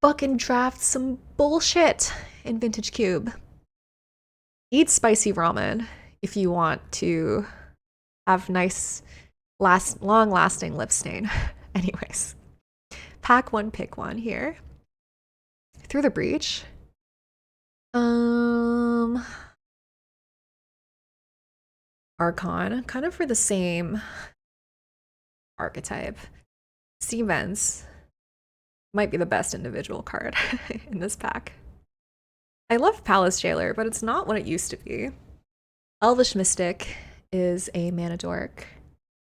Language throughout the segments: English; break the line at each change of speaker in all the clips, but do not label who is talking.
fucking draft some bullshit in Vintage Cube. Eat spicy ramen if you want to have nice, long-lasting lip stain. Anyways, pack one, pick one here. Through the breach. Archon, kind of for the same archetype. Stevens might be the best individual card in this pack. I love Palace Jailer, but it's not what it used to be. Elvish Mystic is a mana dork.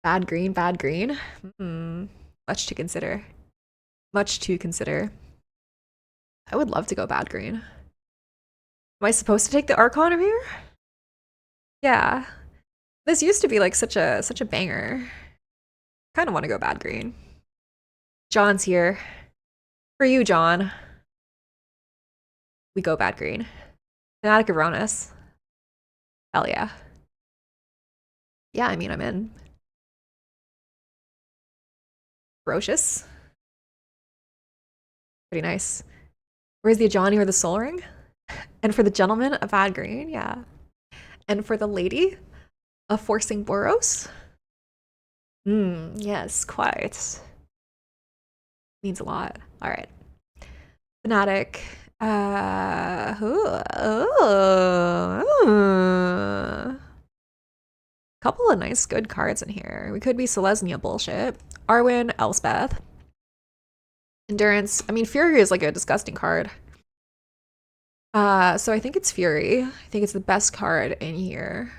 Bad green, bad green. Much to consider. Much to consider. I would love to go bad green. Am I supposed to take the Archon over here? Yeah. This used to be like such a banger. Kind of want to go bad green. John's here. For you, John. We go bad green. Fanatic of Ronus. Hell yeah. Yeah, I mean, I'm in. Ferocious. Pretty nice. Where's the Ajani or the Soul Ring? And for the gentleman, a bad green, yeah. And for the lady, a Forcing Boros. Yes, quite. Means a lot. All right. Fanatic. Couple of nice good cards in here. We could be Selesnya bullshit. Arwen, Elspeth. Endurance. I mean, Fury is like a disgusting card. So I think it's Fury. I think it's the best card in here.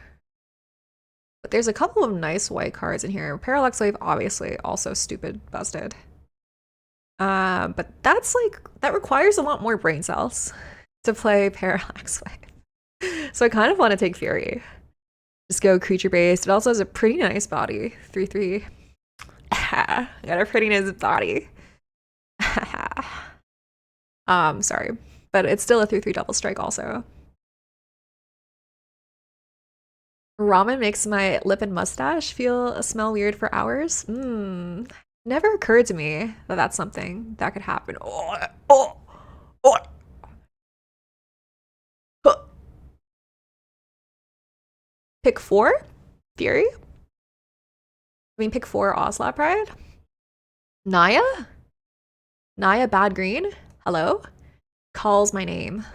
But there's a couple of nice white cards in here. Parallax Wave, obviously, also stupid busted. But that's like, that requires a lot more brain cells to play Parallax Wave. So I kind of want to take Fury. Just go creature based. It also has a pretty nice body. 3/3. Got a pretty nice body. Sorry. But it's still a 3/3 double strike also. Ramen makes my lip and mustache smell weird for hours. Never occurred to me that that's something that could happen. Pick 4? Fury? I mean, pick 4 Oslot Pride? Naya? Naya Bad Green? Hello? Calls my name.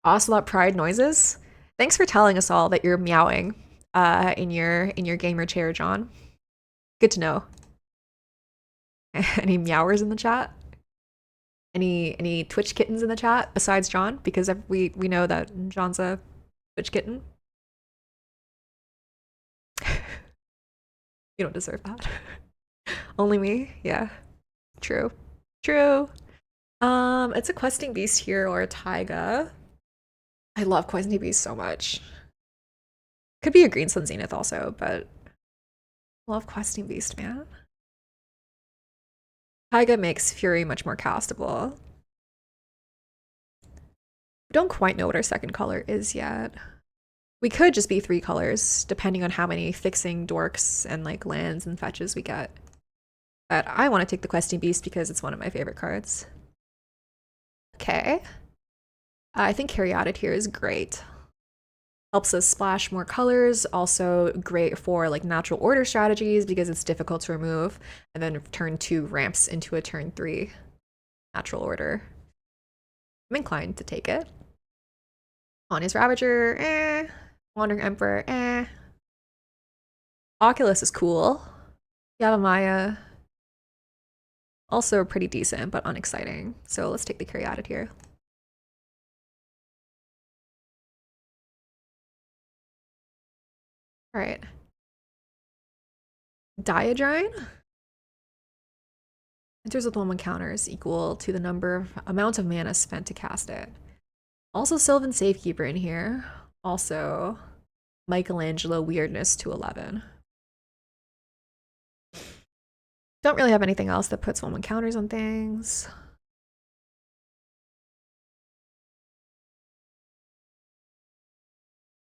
Ocelot Pride noises? Thanks for telling us all that you're meowing in your gamer chair, John. Good to know. Any meowers in the chat? Any Twitch kittens in the chat besides John? Because we know that John's a Twitch kitten. You don't deserve that. Only me? Yeah. True. True. It's a questing beast here or a taiga. I love questing beast so much. Could be a green sun zenith also, but I love questing beast, man. Taiga makes Fury much more castable. We don't quite know what our second color is yet. We could just be 3 colors, depending on how many fixing dorks and like lands and fetches we get. But I want to take the questing beast because it's one of my favorite cards. Okay. I think Caryatid here is great. Helps us splash more colors, also great for like natural order strategies because it's difficult to remove, and then turn 2 ramps into a turn 3 natural order. I'm inclined to take it. Ania's Ravager, Wandering Emperor, Oculus is cool. Yavimaya, also pretty decent, but unexciting. So let's take the Caryatid here. All right. Diadrine? Enters with 1/1 counters equal to the amount of mana spent to cast it. Also Sylvan Safekeeper in here. Also Michelangelo Weirdness to 11. Don't really have anything else that puts 1/1 counters on things.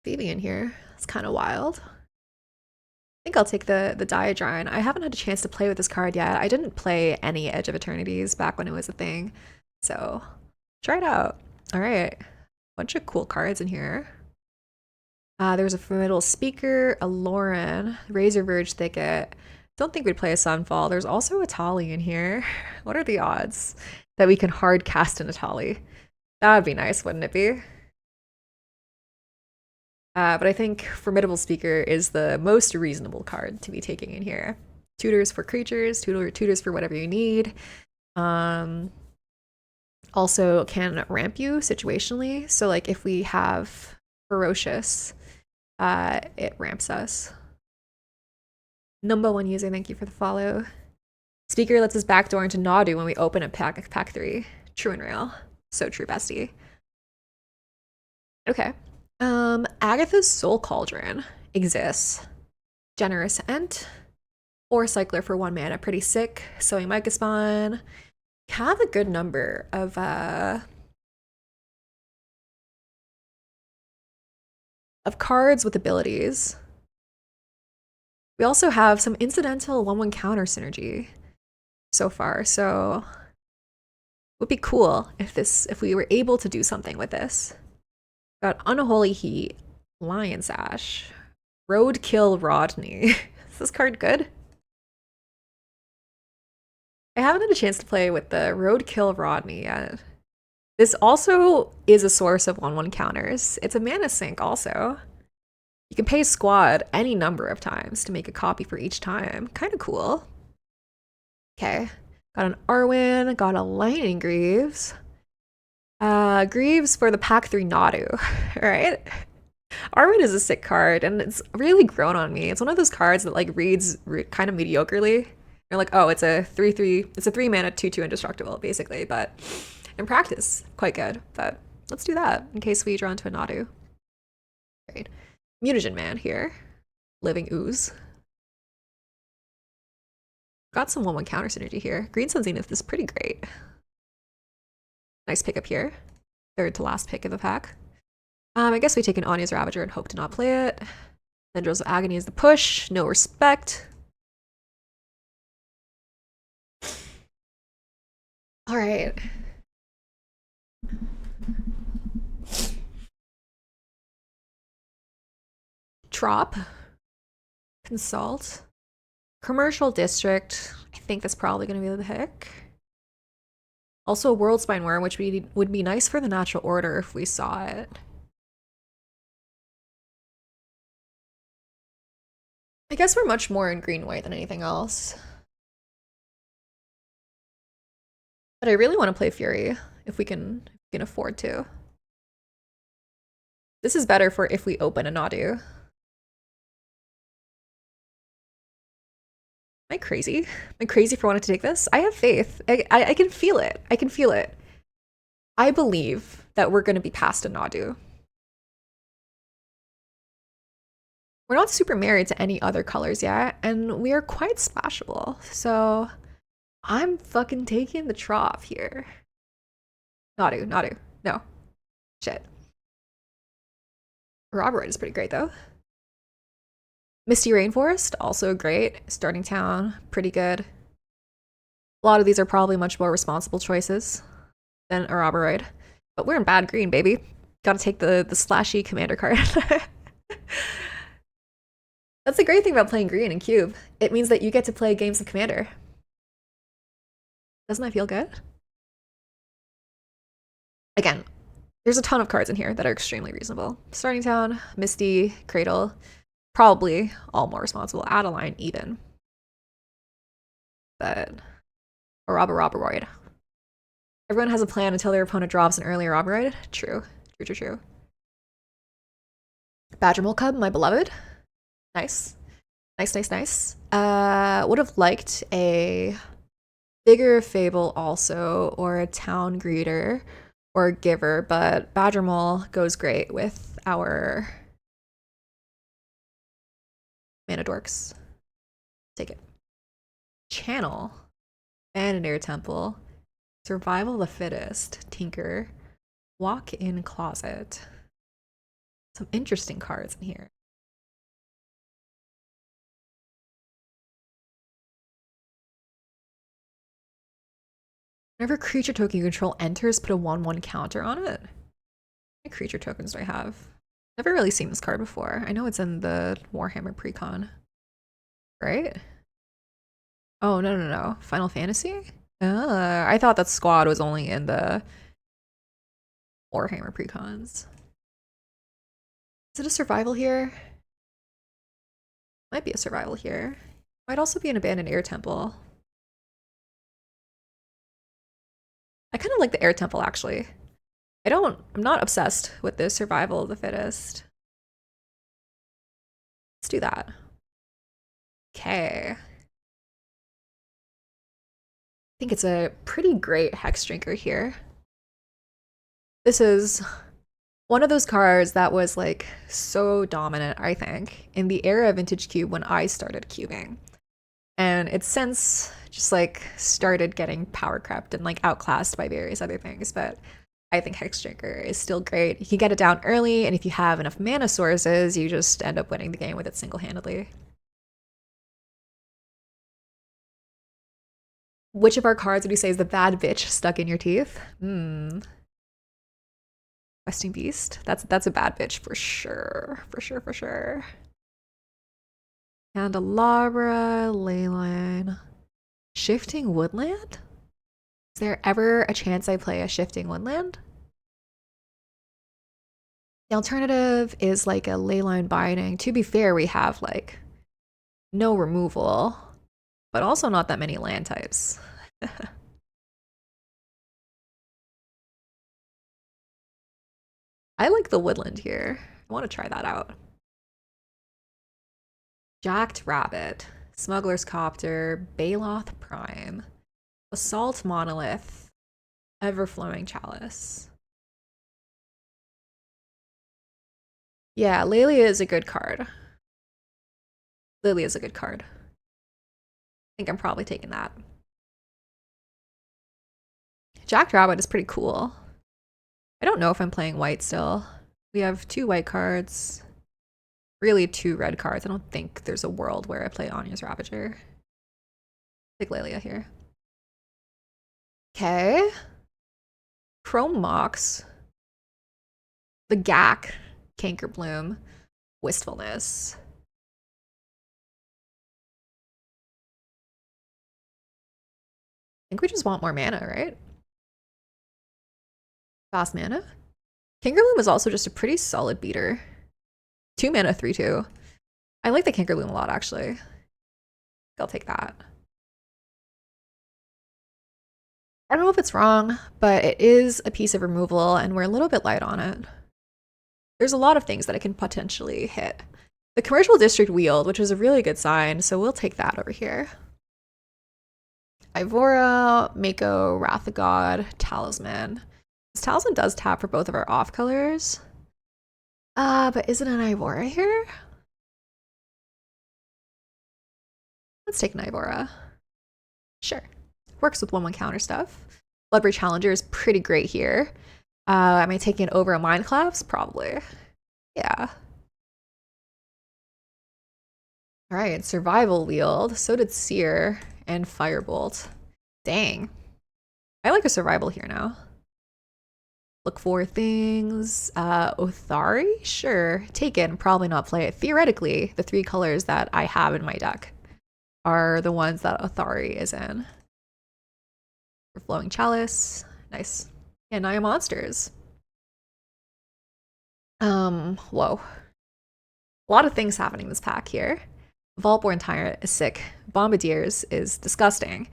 Phoebe in here. It's kind of wild. think I'll take the Diadrine. I haven't had a chance to play with this card yet. I didn't play any Edge of Eternities back when it was a thing. So try it out. All right. Bunch of cool cards in here. There's a Formidable Speaker, a Lauren, Razor Verge Thicket. Don't think we'd play a Sunfall. There's also a Tali in here. What are the odds that we can hard cast an Atali? That would be nice, wouldn't it be? But I think Formidable Speaker is the most reasonable card to be taking in here. Tutors for creatures, tutors for whatever you need. Also can ramp you situationally. So like if we have Ferocious, it ramps us. Number 1 user, thank you for the follow. Speaker lets us backdoor into Nadu when we open a pack 3. True and real. So true, bestie. Okay. Agatha's Soul Cauldron exists. Generous Ent. 4 cycler for 1 mana. Pretty sick. Sowing Micah Spawn. Have a good number of cards with abilities. We also have some incidental 1/1 counter synergy so far, so it would be cool if we were able to do something with this. Got Unholy Heat, Lion's Ash, Roadkill Rodney. Is this card good? I haven't had a chance to play with the Roadkill Rodney yet. This also is a source of 1/1 counters. It's a mana sink also. You can pay squad any number of times to make a copy for each time. Kind of cool. Okay. Got an Arwen, got a Lightning Greaves. Greaves for the pack 3 Nadu. Alright. Arwen is a sick card, and it's really grown on me. It's one of those cards that like reads kind of mediocrely. You're like, oh, it's a 3/3, it's a 3 mana 2/2 indestructible, basically, but in practice, quite good. But let's do that in case we draw into a Nadu. Great. Mutagen Man here. Living Ooze. Got some 1/1 counter synergy here. Green Sun Zenith is pretty great. Nice pickup here. Third to last pick of the pack. I guess we take an Anya's Ravager and hope to not play it. Tendrils of Agony is the push. No respect. All right. Trop. Consult. Commercial District. I think that's probably going to be the pick. Also, World Spine Worm, which would be nice for the Natural Order if we saw it. I guess we're much more in green-white than anything else. But I really want to play Fury if we can afford to. This is better for if we open a Nadu. Am I crazy? Am I crazy for wanting to take this? I have faith. I can feel it. I can feel it. I believe that we're going to be past a Nadu. We're not super married to any other colors yet, and we are quite splashable. So I'm fucking taking the Trop here. Nadu. No. Shit. Robert is pretty great, though. Misty Rainforest, also great. Starting Town, pretty good. A lot of these are probably much more responsible choices than Ouroboros. But we're in bad green, baby. Gotta take the slashy commander card. That's the great thing about playing green in Cube. It means that you get to play games of Commander. Doesn't that feel good? Again, there's a ton of cards in here that are extremely reasonable. Starting Town, Misty, Cradle, probably all more responsible. Adeline, even. But Ouroboros. Everyone has a plan until their opponent drops an early Ouroboros. True. Badgermole Cub, my beloved. Nice. Would have liked a bigger Fable also, or a Town Greeter, or a Giver, but Badgermole goes great with our Mana Dorks. Take it. Channel. Bannenair Temple. Survival of the Fittest. Tinker. Walk-in Closet. Some interesting cards in here. Whenever creature token you control enters, put a 1/1 counter on it. How many creature tokens do I have? Never really seen this card before. I know it's in the Warhammer Precon. Right? Oh, no, no, no. Final Fantasy? I thought that squad was only in the Warhammer Precons. Is it a survival here? Might be a survival here. Might also be an abandoned air temple. I kind of like the air temple, actually. I'm not obsessed with the survival of the fittest. Let's do that. Okay. I think it's a pretty great Hex Drinker here. This is one of those cards that was like so dominant, I think, in the era of Vintage Cube when I started cubing. And it's since just like started getting power crept and like outclassed by various other things, but I think Hex Drinker is still great. You can get it down early, and if you have enough mana sources, you just end up winning the game with it single-handedly. Which of our cards would you say is the bad bitch stuck in your teeth? Questing Beast? That's a bad bitch for sure. For sure, for sure. Candelabra, Leyline. Shifting Woodland? Is there ever a chance I play a Shifting Woodland? The alternative is like a Leyline Binding. To be fair, we have like no removal, but also not that many land types. I like the Woodland here. I want to try that out. Jacked Rabbit, Smuggler's Copter, Baloth Prime, Assault Monolith, Everflowing Chalice. Yeah, Lelia is a good card. Lily is a good card. I think I'm probably taking that. Jacked Rabbit is pretty cool. I don't know if I'm playing white still. We have 2 white cards. Really 2 red cards. I don't think there's a world where I play Anya's Ravager. Take Lelia here. Okay. Chrome Mox. The Gak. Cankerbloom. Wistfulness. I think we just want more mana, right? Fast mana. Cankerbloom is also just a pretty solid beater. 2 mana, 3/2. I like the Cankerbloom a lot, actually. I'll take that. I don't know if it's wrong, but it is a piece of removal, and we're a little bit light on it. There's a lot of things that it can potentially hit. The Commercial District Wield, which is a really good sign, so we'll take that over here. Ivora, Mako, Wrath of God, Talisman. This Talisman does tap for both of our off colors. But is it an Ivora here? Let's take an Ivora. Sure. Works with 1/1 counter stuff. Bloodbraid Challenger is pretty great here. Am I taking it over a Mind Collapse? Probably. Yeah. Alright, Survival Wield. So did Seer and Firebolt. Dang. I like a survival here now. Look for things. Othari? Sure. Take it and probably not play it. Theoretically, the 3 colors that I have in my deck are the ones that Othari is in. Flowing Chalice. Nice. And Naya Monsters. Whoa. A lot of things happening this pack here. Vaultborn Tyrant is sick. Bombardiers is disgusting.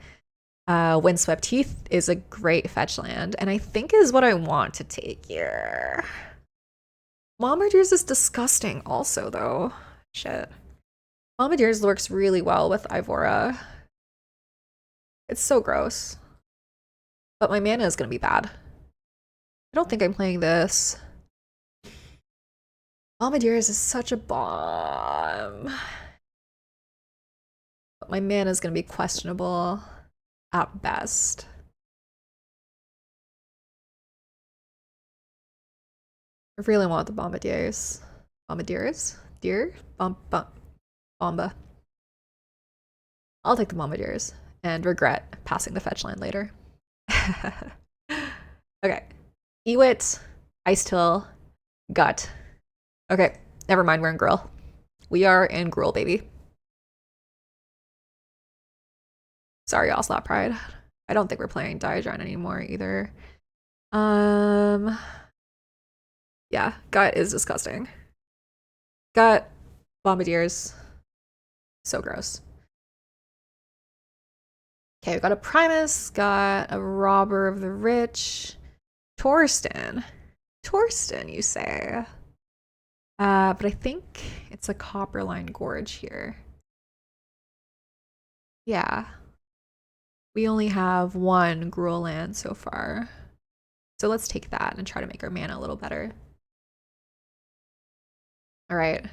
Windswept Heath is a great fetch land, and I think is what I want to take here. Bombardiers is disgusting also, though. Shit. Bombardiers works really well with Ivora. It's so gross. But my mana is going to be bad. I don't think I'm playing this. Bombardiers is such a bomb. But my mana is going to be questionable at best. I really want the Bombardiers. Bombardiers? Deer? Bomba. I'll take the Bombardiers and regret passing the fetch land later. Okay. Ewit, Ice Till, Gut. Okay, never mind, we're in Gruul. We are in Gruul, baby. Sorry, Ocelot Pride. I don't think we're playing Diagon anymore either. Yeah, Gut is disgusting. Gut, Bombardiers. So gross. Okay, we got a Primus, got a Robber of the Rich. Torsten. Torsten, you say? But I think it's a Copperline Gorge here. Yeah. We only have one Gruul land so far. So let's take that and try to make our mana a little better. All right.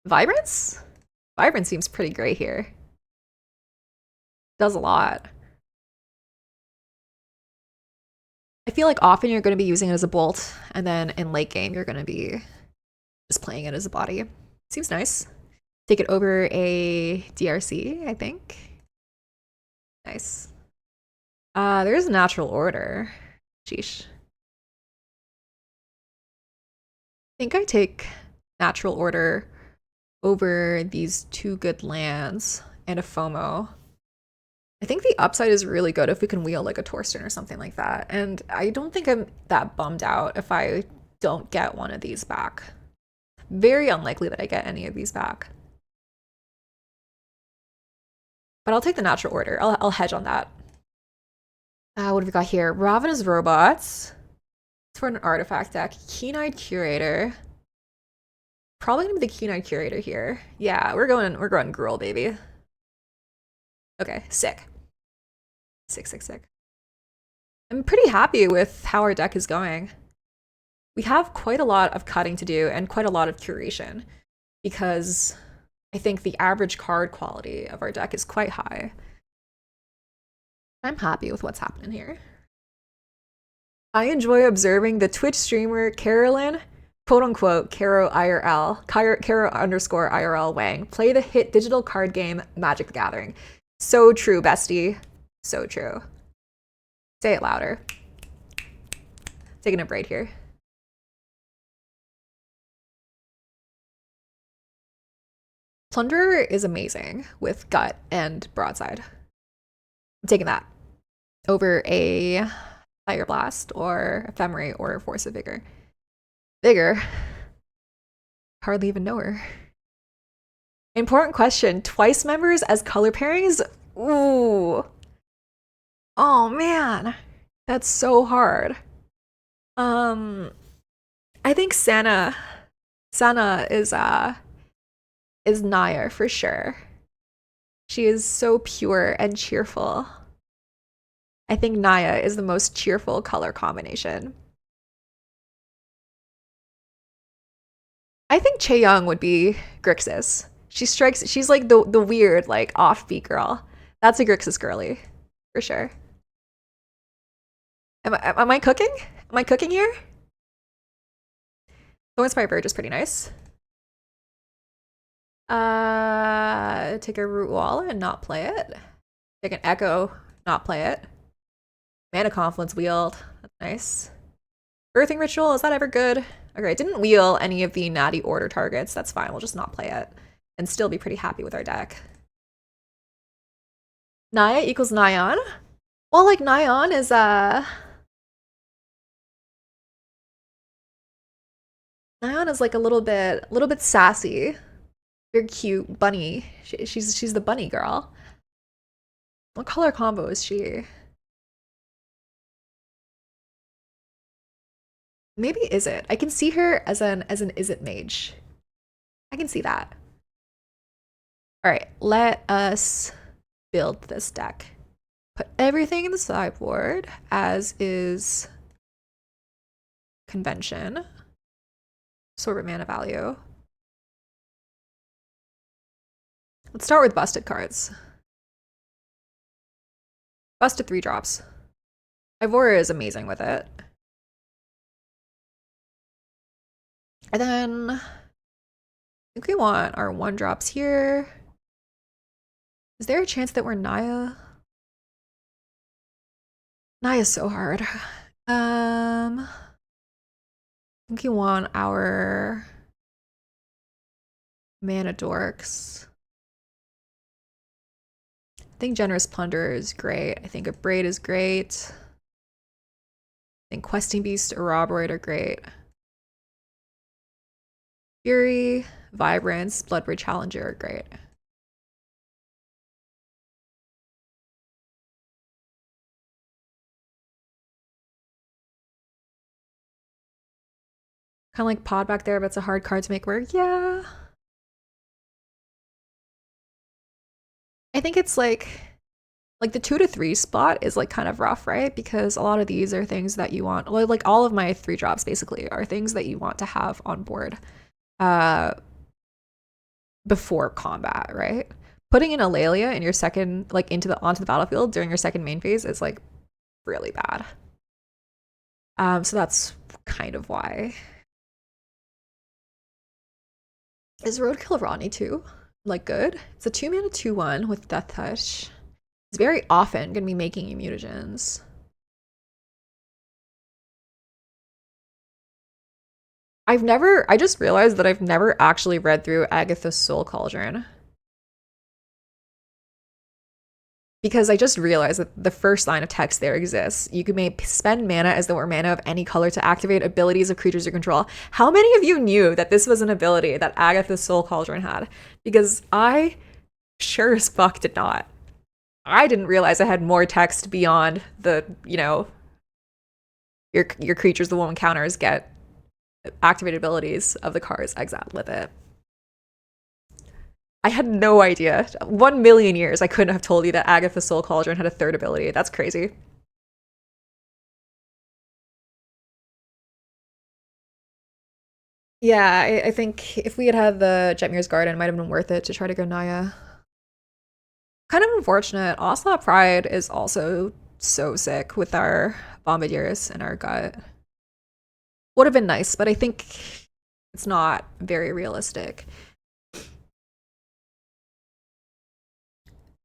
Vibrance? Vibrance seems pretty great here. Does a lot. I feel like often you're going to be using it as a bolt, and then in late game you're going to be just playing it as a body. Seems nice. Take it over a DRC, I think. Nice. There's natural order. Sheesh. I think I take natural order over these two good lands and a FOMO. I think the upside is really good if we can wheel like a Torsten or something like that. And I don't think I'm that bummed out if I don't get one of these back. Very unlikely that I get any of these back. But I'll take the natural order. I'll hedge on that. What have we got here? Ravenous Robots. It's for an artifact deck. Keen-Eyed Curator. Probably gonna be the Keen-Eyed Curator here. Yeah, we're going Gruul, baby. Okay, sick. Sick. I'm pretty happy with how our deck is going. We have quite a lot of cutting to do and quite a lot of curation because I think the average card quality of our deck is quite high. I'm happy with what's happening here. I enjoy observing the Twitch streamer Carolyn, quote unquote, Caro IRL, Caro underscore IRL Wang, play the hit digital card game Magic the Gathering. So true, bestie. So true. Say it louder. Taking a break here. Plunderer is amazing with Gut and Broadside. I'm taking that over a Fire Blast or Ephemerate or Force of Vigor. Vigor? Hardly even know her. Important question. Twice members as color pairings? Ooh. Oh man. That's so hard. I think Sana is Naya for sure. She is so pure and cheerful. I think Naya is the most cheerful color combination. I think Chaeyoung would be Grixis. She's like the weird, like offbeat girl. That's a Grixis girly, for sure. Am I cooking? Am I cooking here? Thornspire Verge is pretty nice. Take a Root Wall and not play it. Take an Echo, not play it. Mana Confluence wheeled. That's nice. Birthing Ritual, is that ever good? Okay, I didn't wheel any of the natty order targets. That's fine, we'll just not play it. And still be pretty happy with our deck. Naya equals Nyan? Well, like, Nyan is, Nyan is like a little bit sassy. Very cute bunny. She's the bunny girl. What color combo is she? Maybe is it? I can see her as an is it mage. I can see that. All right, let us build this deck. Put everything in the sideboard as is convention. Sorbet mana value. Let's start with busted cards. Busted 3-drops. Ivora is amazing with it. And then I think we want our 1-drops here. Is there a chance that we're Naya? Naya's so hard. I think you want our mana dorks. I think Generous Plunder is great. I think a Braid is great. I think Questing Beast or Robroid are great. Fury, Vibrance, Bloodbraid Challenger are great. Kind of like Pod back there, but it's a hard card to make work. Yeah. I think it's like the 2 to 3 spot is like kind of rough, right? Because a lot of these are things that you want. Like all of my 3 drops basically are things that you want to have on board uh before combat, right? Putting in Eulalia in your second, like into the onto the battlefield during your second main phase is like really bad. So that's kind of why. Is Roadkill Rodney too? Like good? It's a 2 mana 2/1 with Death Touch. It's very often gonna be making you mutagens. I just realized that I've never actually read through Agatha's Soul Cauldron. Because I just realized that the first line of text there exists. You may spend mana as though it were mana of any color to activate abilities of creatures you control. How many of you knew that this was an ability that Agatha's Soul Cauldron had? Because I sure as fuck did not. I didn't realize I had more text beyond the, your creatures, the woman counters get activated abilities of the cards exiled with it. I had no idea. 1,000,000 years I couldn't have told you that Agatha's Soul Cauldron had a third ability. That's crazy. Yeah, I think if we had had the Jetmir's Garden, it might have been worth it to try to go Naya. Kind of unfortunate. Ocelot Pride is also so sick with our Bombardiers and our gut. Would have been nice, but I think it's not very realistic.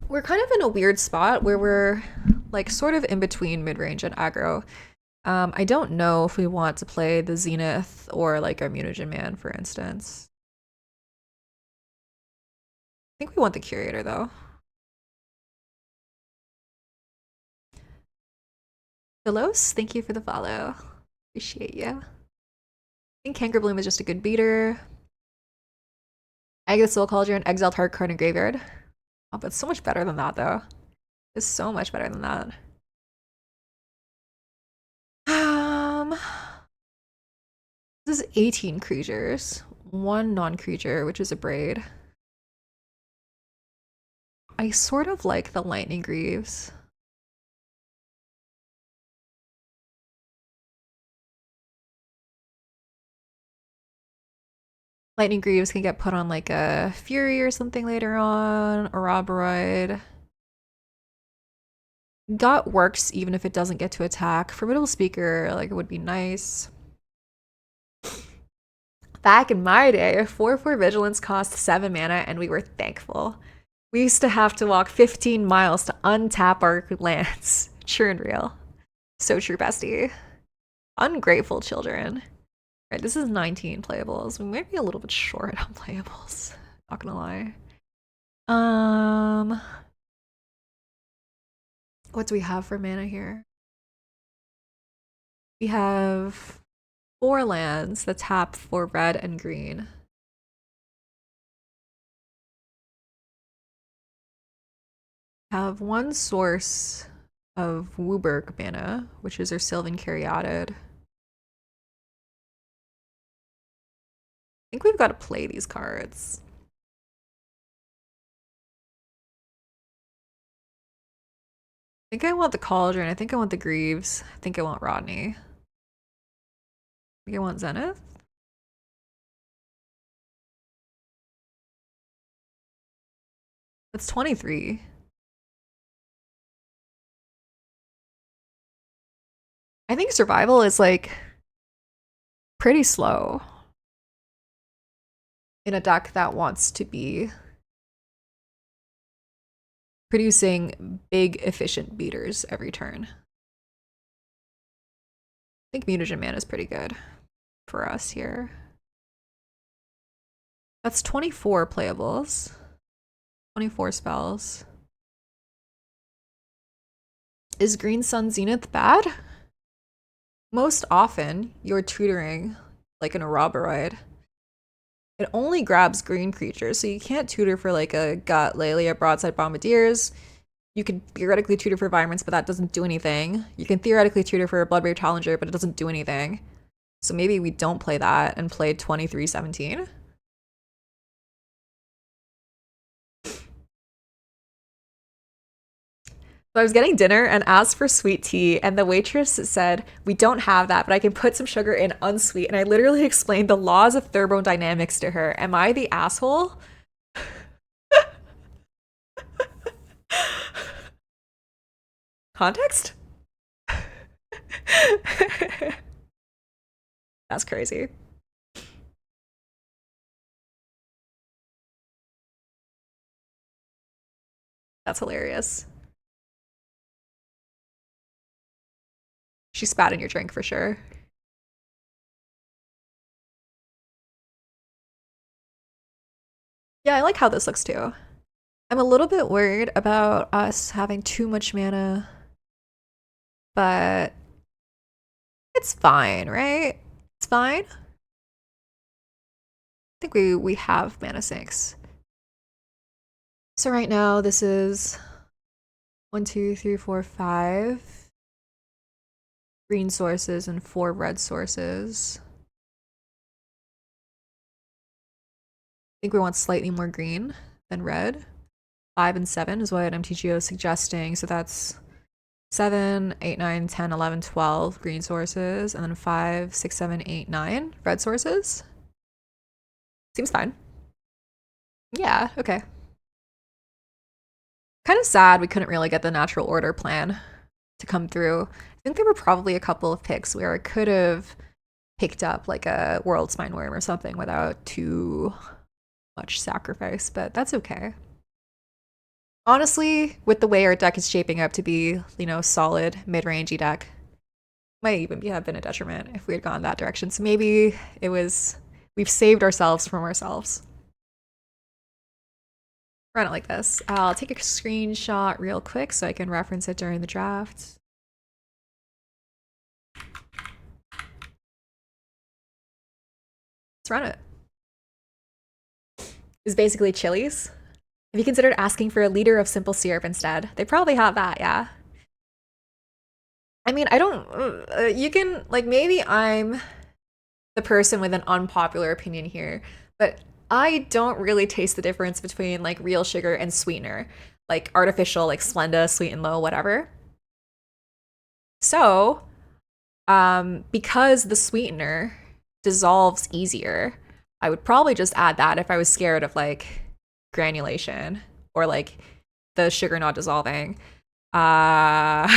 We're kind of in a weird spot where we're like sort of in between mid-range and aggro. I don't know if we want to play the Zenith or like our Mutagen Man, for instance. I think we want the Curator though. Philos, thank you for the follow. Appreciate you. I think Canker Bloom is just a good beater. Agatha Soul Cauldron, Exiled Heart card in Graveyard. Oh, but it's so much better than that though. It's so much better than that. Um, this is 18 creatures. 1 non-creature, which is a Braid. I sort of like the Lightning Greaves. Lightning Greaves can get put on like a Fury or something later on, or Roboroid. Gut works even if it doesn't get to attack. Formidable Speaker, like, it would be nice. Back in my day, 4/4 Vigilance cost 7 mana and we were thankful. We used to have to walk 15 miles to untap our lands. True and real. So true, bestie. Ungrateful children. Right, this is 19 playables. We might be a little bit short on playables. Not gonna lie. What do we have for mana here? We have 4 lands that tap for red and green. Have 1 source of Wooburg mana, which is our Sylvan Caryatid. I think we've got to play these cards. I think I want the Cauldron. I think I want the Greaves. I think I want Rodney. I think I want Zenith. That's 23. I think survival is like pretty slow in a deck that wants to be producing big efficient beaters every turn. think mutagen mana is pretty good for us here. That's 24 playables. 24 spells. Is Green Sun Zenith bad? Most often, you're tutoring like an Ouroboros. It only grabs green creatures, so you can't tutor for like a Gut, Lelia, Broadside Bombardiers. You can theoretically tutor for Vibrance, but that doesn't do anything. You can theoretically tutor for a Bloodbrave Challenger, but it doesn't do anything. So maybe we don't play that and play 23-17. So I was getting dinner and asked for sweet tea, and the waitress said, "We don't have that, but I can put some sugar in unsweet." And I literally explained the laws of thermodynamics to her. Am I the asshole? Context? That's crazy. That's hilarious. She spat in your drink for sure. Yeah, I like how this looks too. I'm a little bit worried about us having too much mana, but it's fine, right? It's fine. I think we have mana sinks. So right now this is 1, 2, 3, 4, 5 green sources and 4 red sources. I think we want slightly more green than red. 5 and 7 is what MTGO is suggesting. So that's 7, 8, 9, 10, 11, 12 green sources, and then 5, 6, 7, 8, 9 red sources. Seems fine. Yeah, okay. Kind of sad we couldn't really get the natural order plan to come through. I think there were probably a couple of picks where I could have picked up like a World Spine Worm or something without too much sacrifice, but that's okay. Honestly, with the way our deck is shaping up to be, you know, solid mid-rangey deck, might even have been a detriment if we had gone that direction. So maybe it was, we've saved ourselves from ourselves. Run it like this. I'll take a screenshot real quick so I can reference it during the draft. Let's run it. It's basically Chili's. Have you considered asking for a liter of simple syrup instead? They probably have that, yeah. I mean, I don't, you can, like, maybe I'm the person with an unpopular opinion here, but I don't really taste the difference between like real sugar and sweetener, like artificial, like Splenda, sweet and low, whatever. So, because the sweetener dissolves easier, I would probably just add that if I was scared of like granulation or like the sugar not dissolving. Am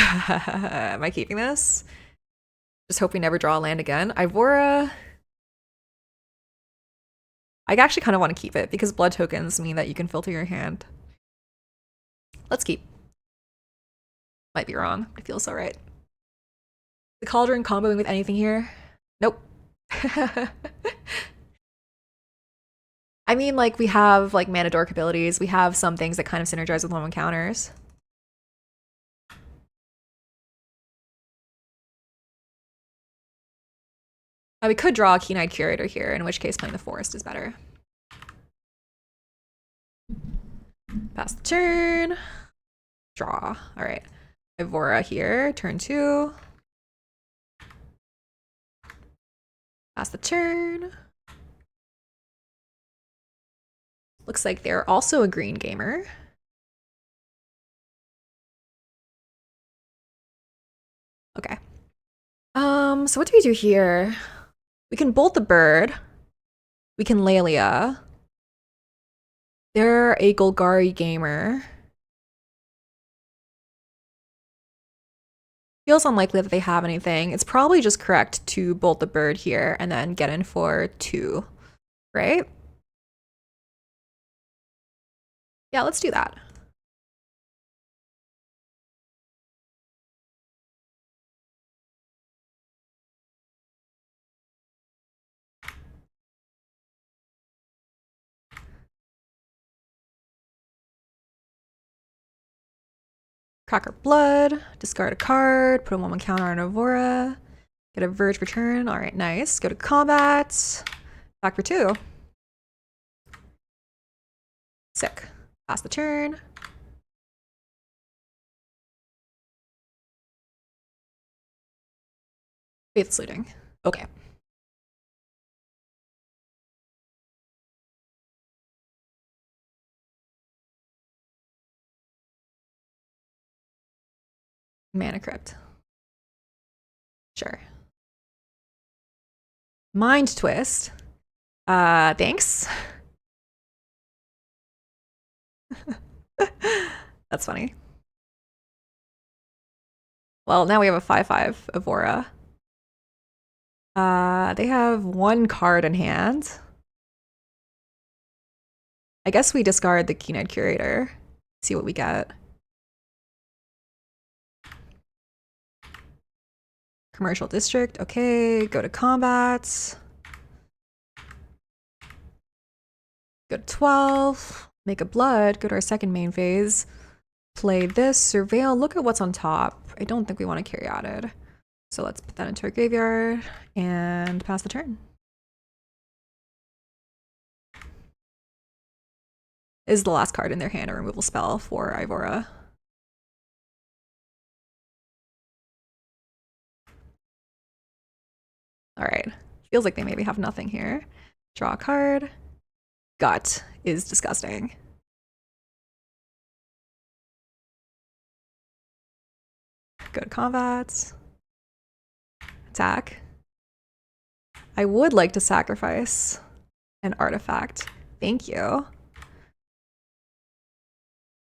I keeping this? Just hope we never draw a land again. Ivora. I actually kind of want to keep it because blood tokens mean that you can filter your hand. Let's keep. Might be wrong. It feels so right. The Cauldron comboing with anything here? Nope. I mean, like, we have, like, mana dork abilities. We have some things that kind of synergize with one counters. We could draw a Keen-Eyed Curator here, in which case playing the Forest is better. Pass the turn. Draw. All right. Ivora here, turn 2. Pass the turn. Looks like they're also a green gamer. Okay. So what do we do here? We can bolt the bird. We can Lelia. They're a Golgari gamer. Feels unlikely that they have anything. It's probably just correct to bolt the bird here and then get in for 2, right? Yeah, let's do that. Cracker Blood, discard a card, put a 1/1 counter on Avora, get a Verge return. All right, nice. Go to combat. Back for 2. Sick. Pass the turn. Faith's looting. Okay. Mana Crypt. Sure. Mind Twist. Thanks. That's funny. Well, now we have a 5/5 Avora. They have 1 card in hand. I guess we discard the Keen-Eyed Curator. See what we get. Commercial District. Okay, go to combat. Go to 12. Make a blood. Go to our second main phase. Play this. Surveil. Look at what's on top. I don't think we want to carry outed. So let's put that into our graveyard and pass the turn. Is the last card in their hand a removal spell for Ivora? All right. Feels like they maybe have nothing here. Draw a card. Gut is disgusting. Go to combat. Attack. I would like to sacrifice an artifact. Thank you.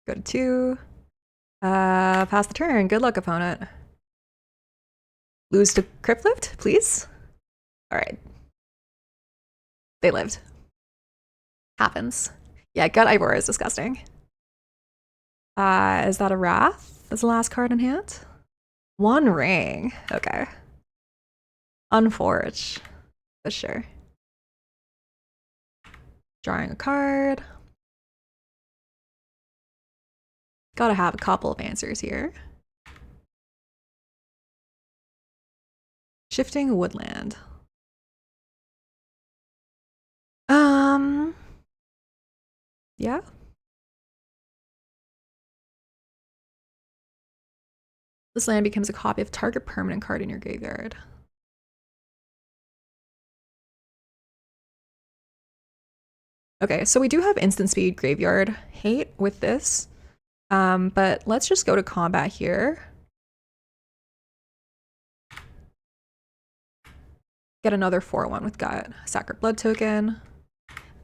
Go to 2. Pass the turn. Good luck, opponent. Lose to Cryptlift, please. All right. They lived. Happens. Yeah, Gut Ivor is disgusting. Is that a Wrath? That's the last card in hand? 1 ring. Okay. Unforge. For sure. Drawing a card. Gotta have a couple of answers here. Shifting Woodland. Yeah. This land becomes a copy of target permanent card in your graveyard. Okay, so we do have instant speed graveyard hate with this. But let's just go to combat here. Get another 4/1 with Gut. Sacred Blood token.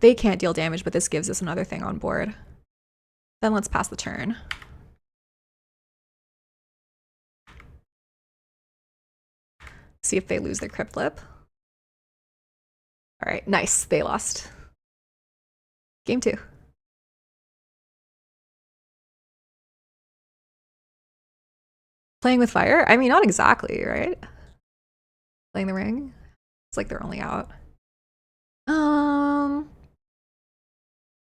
They can't deal damage, but this gives us another thing on board. Then let's pass the turn. See if they lose their Crypt Lip. All right, nice. They lost. Game 2. Playing with fire? I mean, not exactly, right? Playing the ring? It's like they're only out.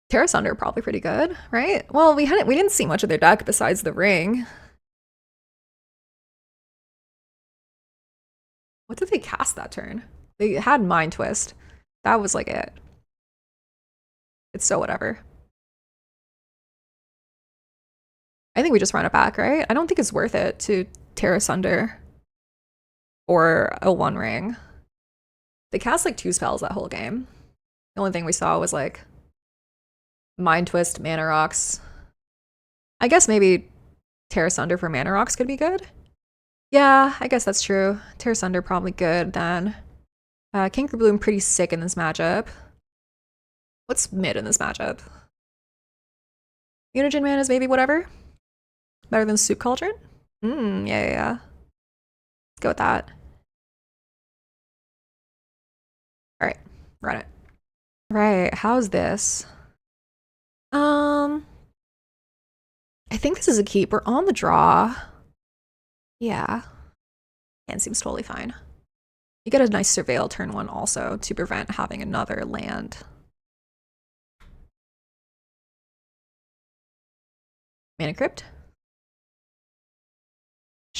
Terra Sunder probably pretty good, right? Well, we didn't see much of their deck besides the ring. What did they cast that turn? They had Mind Twist. That was like it. It's so whatever. I think we just run it back, right? I don't think it's worth it to Terra Sunder or a 1 ring. They cast like 2 spells that whole game. The only thing we saw was like Mind Twist, Mana Rocks. I guess maybe Terra Sunder for Mana Rocks could be good. Yeah, I guess that's true. Terra Sunder probably good then. Kinker Bloom pretty sick in this matchup. What's mid in this matchup? Mutagen Man is maybe whatever. Better than Soup Cauldron? Yeah. Let's go with that. All right, run it. Right, how's this? I think this is a keep. We're on the draw. Yeah. Hand seems totally fine. You get a nice Surveil turn 1 also to prevent having another land. Mana Crypt.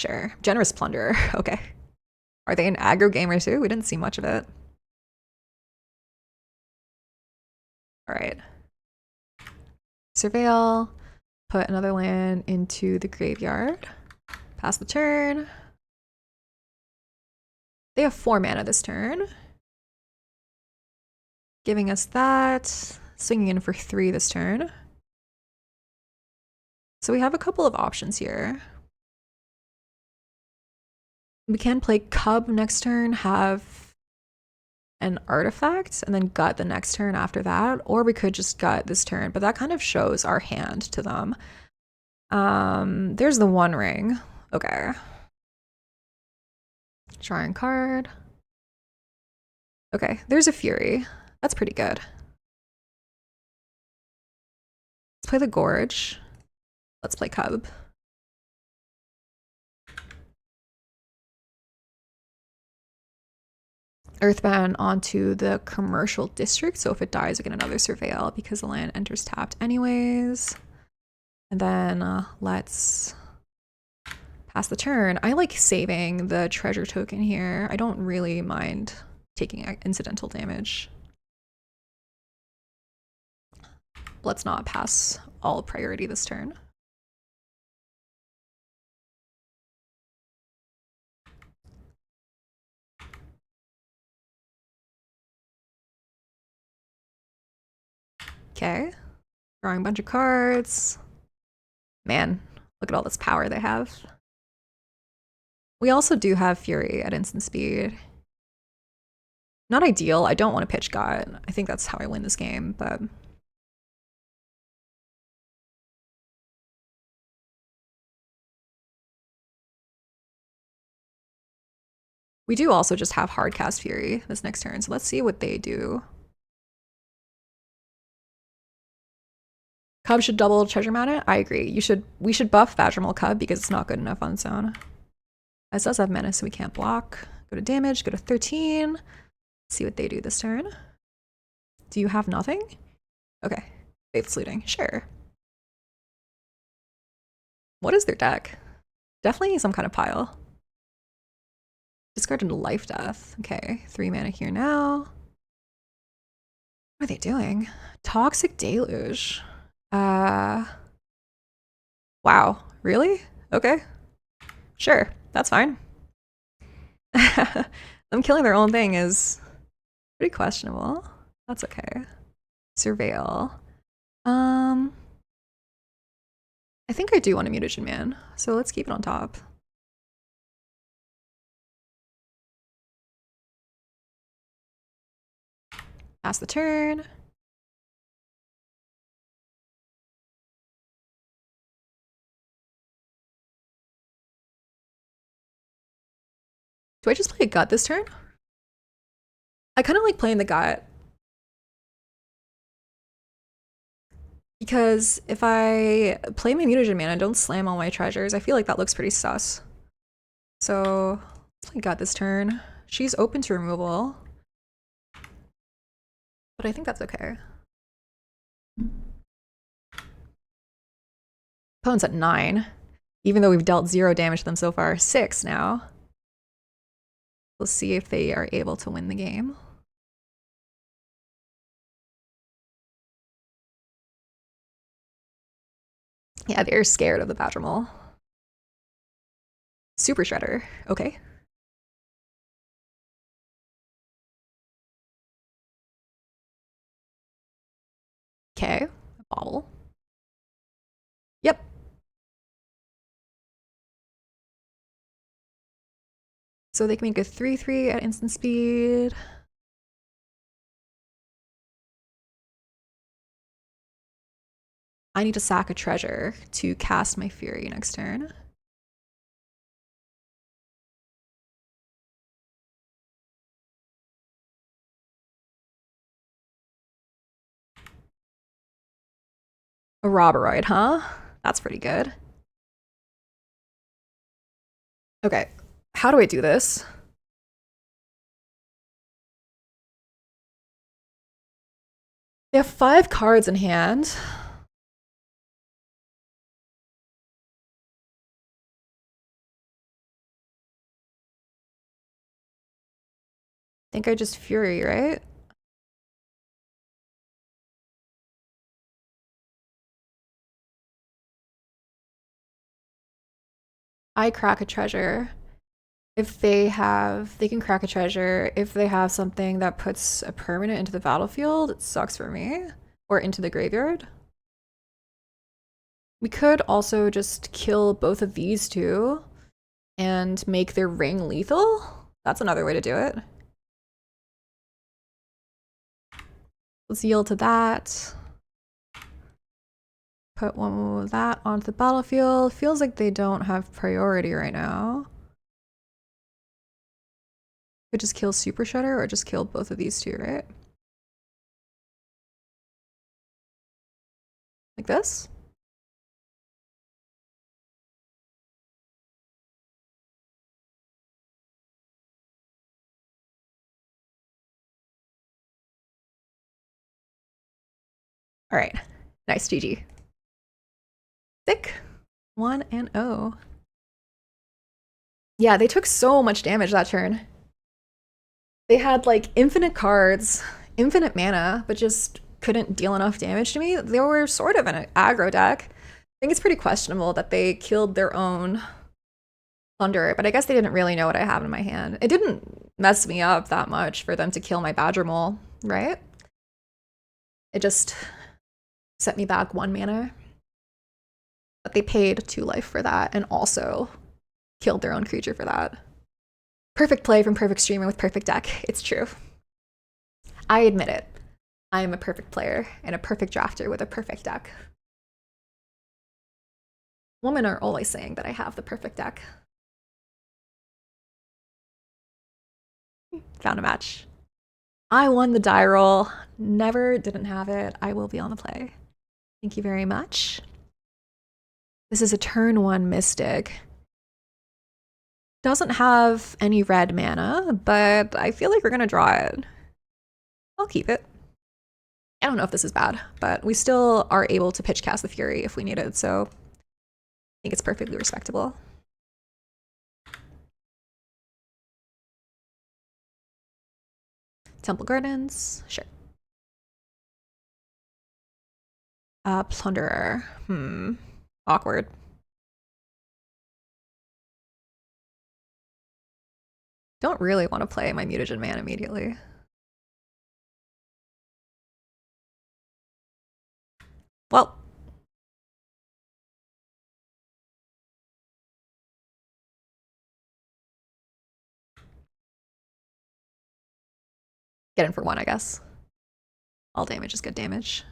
Sure. Generous Plunderer. Okay. Are they an aggro gamer too? We didn't see much of it. All right. Surveil. Put another land into the graveyard. Pass the turn. They have 4 mana this turn. Giving us that. Swinging in for 3 this turn. So we have a couple of options here. We can play Cub next turn, have an artifact, and then gut the next turn after that. Or we could just gut this turn, but that kind of shows our hand to them. There's the One Ring. Okay. Drawing card. Okay, there's a Fury. That's pretty good. Let's play the Gorge. Let's play Cub. Earthbound onto the commercial district, so if it dies, we get another Surveil because the land enters tapped anyways. And then let's pass the turn. I like saving the treasure token here. I don't really mind taking incidental damage. Let's not pass all priority this turn. Okay, drawing a bunch of cards. Man, look at all this power they have. We also do have Fury at instant speed. Not ideal. I don't want to pitch gut. I think that's how I win this game, but we do also just have hardcast Fury this next turn, so let's see what they do. Cub should double treasure mount it. I agree. We should buff Badgermole Cub because it's not good enough on its own. It does have menace, so we can't block. Go to damage, go to 13. Let's see what they do this turn. Do you have nothing? Okay. Faith's Looting. Sure. What is their deck? Definitely some kind of pile. Discard into Life Death. Okay. 3 mana here now. What are they doing? Toxic Deluge. Wow. Really? Okay. Sure. That's fine. Them killing their own thing is pretty questionable. That's okay. Surveil. I think I do want a Mutagen Man, so let's keep it on top. Pass the turn. Do I just play a gut this turn? I kind of like playing the gut. Because if I play my Mutagen Man and don't slam all my treasures, I feel like that looks pretty sus. So let's play gut this turn. She's open to removal. But I think that's okay. Opponent's at 9. Even though we've dealt 0 damage to them so far. 6 now. We'll see if they are able to win the game. Yeah, they're scared of the Badgermole. Super Shredder. Okay. Okay. Bobble. Yep. So they can make a 3/3 at instant speed. I need to sack a treasure to cast my Fury next turn. A Roboroid, huh? That's pretty good. Okay, how do I do this? They have 5 cards in hand. think I just Fury, right? I crack a treasure. If they can crack a treasure. If they have something that puts a permanent into the battlefield, it sucks for me. Or into the graveyard. We could also just kill both of these two and make their ring lethal. That's another way to do it. Let's yield to that. Put one of that onto the battlefield. Feels like they don't have priority right now. Could just kill Super Shredder or just kill both of these two, right? Like this? All right. Nice, GG. Sick. 1-0. Yeah, they took so much damage that turn. They had like infinite cards, infinite mana, but just couldn't deal enough damage to me. They were sort of an aggro deck. I think it's pretty questionable that they killed their own Thunderer, but I guess they didn't really know what I have in my hand. It didn't mess me up that much for them to kill my Badger Mole, right? It just set me back 1 mana. But they paid 2 life for that and also killed their own creature for that. Perfect play from Perfect Streamer with perfect deck. It's true. I admit it. I am a perfect player and a perfect drafter with a perfect deck. Women are always saying that I have the perfect deck. Found a match. I won the die roll. Never didn't have it. I will be on the play. Thank you very much. This is a turn 1 Mystic. Doesn't have any red mana, but I feel like we're gonna draw it. I'll keep it. I don't know if this is bad, but we still are able to pitch cast the Fury if we need it, so I think it's perfectly respectable. Temple Gardens, sure. Plunderer, awkward. Don't really want to play my Mutagen Man immediately. Well, get in for 1, I guess. All damage is good damage.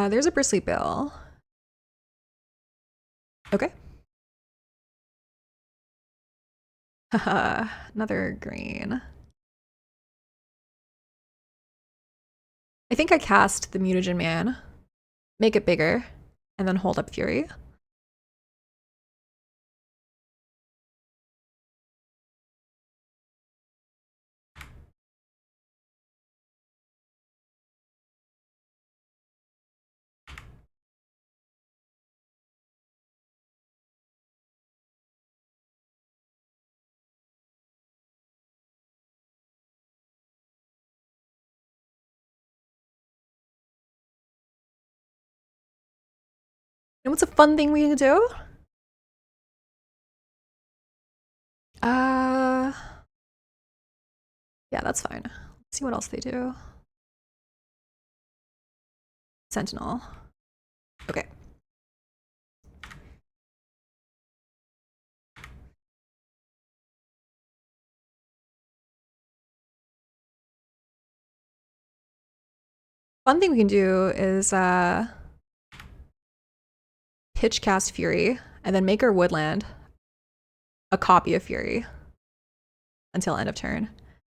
There's a Bristly Bill. Okay. Haha, another green. I think I cast the Mutagen Man, make it bigger, and then hold up Fury. And what's a fun thing we can do? Yeah, that's fine. Let's see what else they do. Sentinel. Okay. Fun thing we can do is pitch cast Fury and then make our woodland a copy of Fury until end of turn.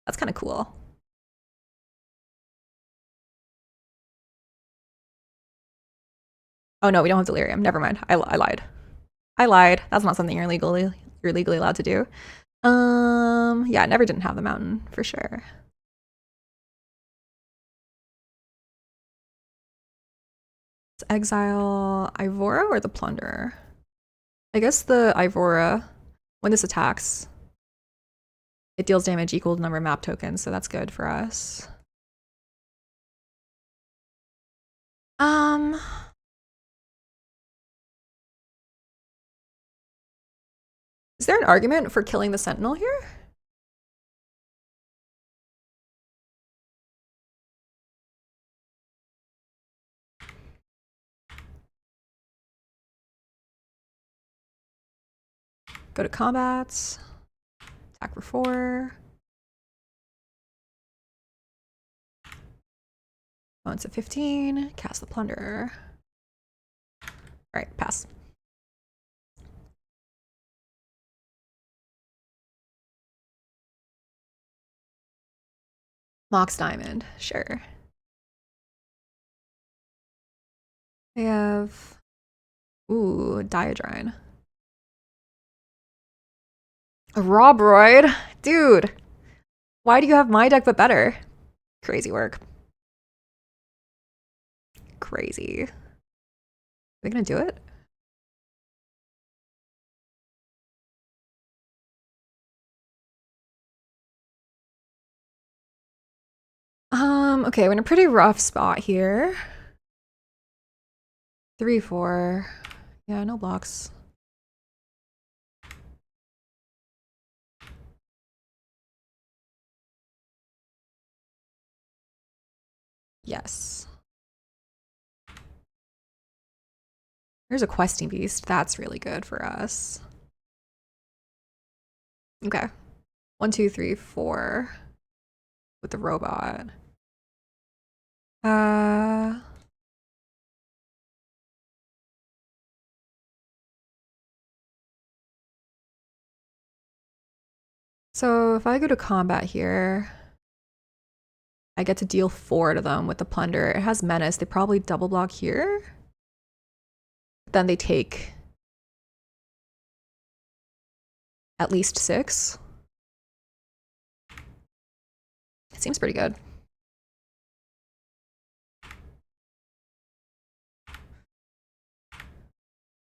That's kind of cool. Oh no, we don't have delirium. Never mind. I lied. I lied. That's not something you're legally allowed to do. Yeah, never didn't have the mountain for sure. Let's exile Ivora or the Plunderer? I guess the Ivora, when this attacks, it deals damage equal to number of map tokens, so that's good for us. Is there an argument for killing the Sentinel here? Go to combats. Attack for 4. Once at 15. Cast the Plunderer. Alright, pass. Mox Diamond, sure. They have... Ooh, Diadrine. A Robroid? Dude! Why do you have my deck but better? Crazy work. Crazy. Are they gonna do it? Okay, we're in a pretty rough spot here. 3, 4. Yeah, no blocks. Yes. There's a questing beast. That's really good for us. Okay. 1, 2, 3, 4 with the robot. So if I go to combat here, I get to deal 4 to them with the plunder. It has menace. They probably double block here. Then they take at least 6. It seems pretty good.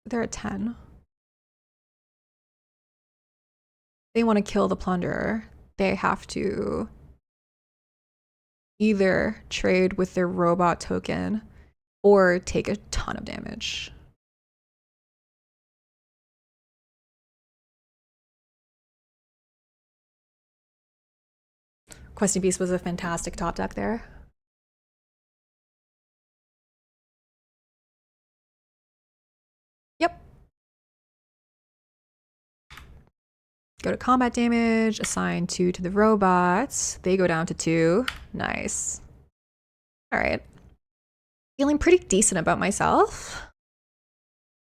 They're at 10. They want to kill the plunderer. They have to either trade with their robot token or take a ton of damage. Questing Beast was a fantastic top deck there. Yep. Go to combat damage, assign 2 to the robots. They go down to 2. Nice. All right. Feeling pretty decent about myself.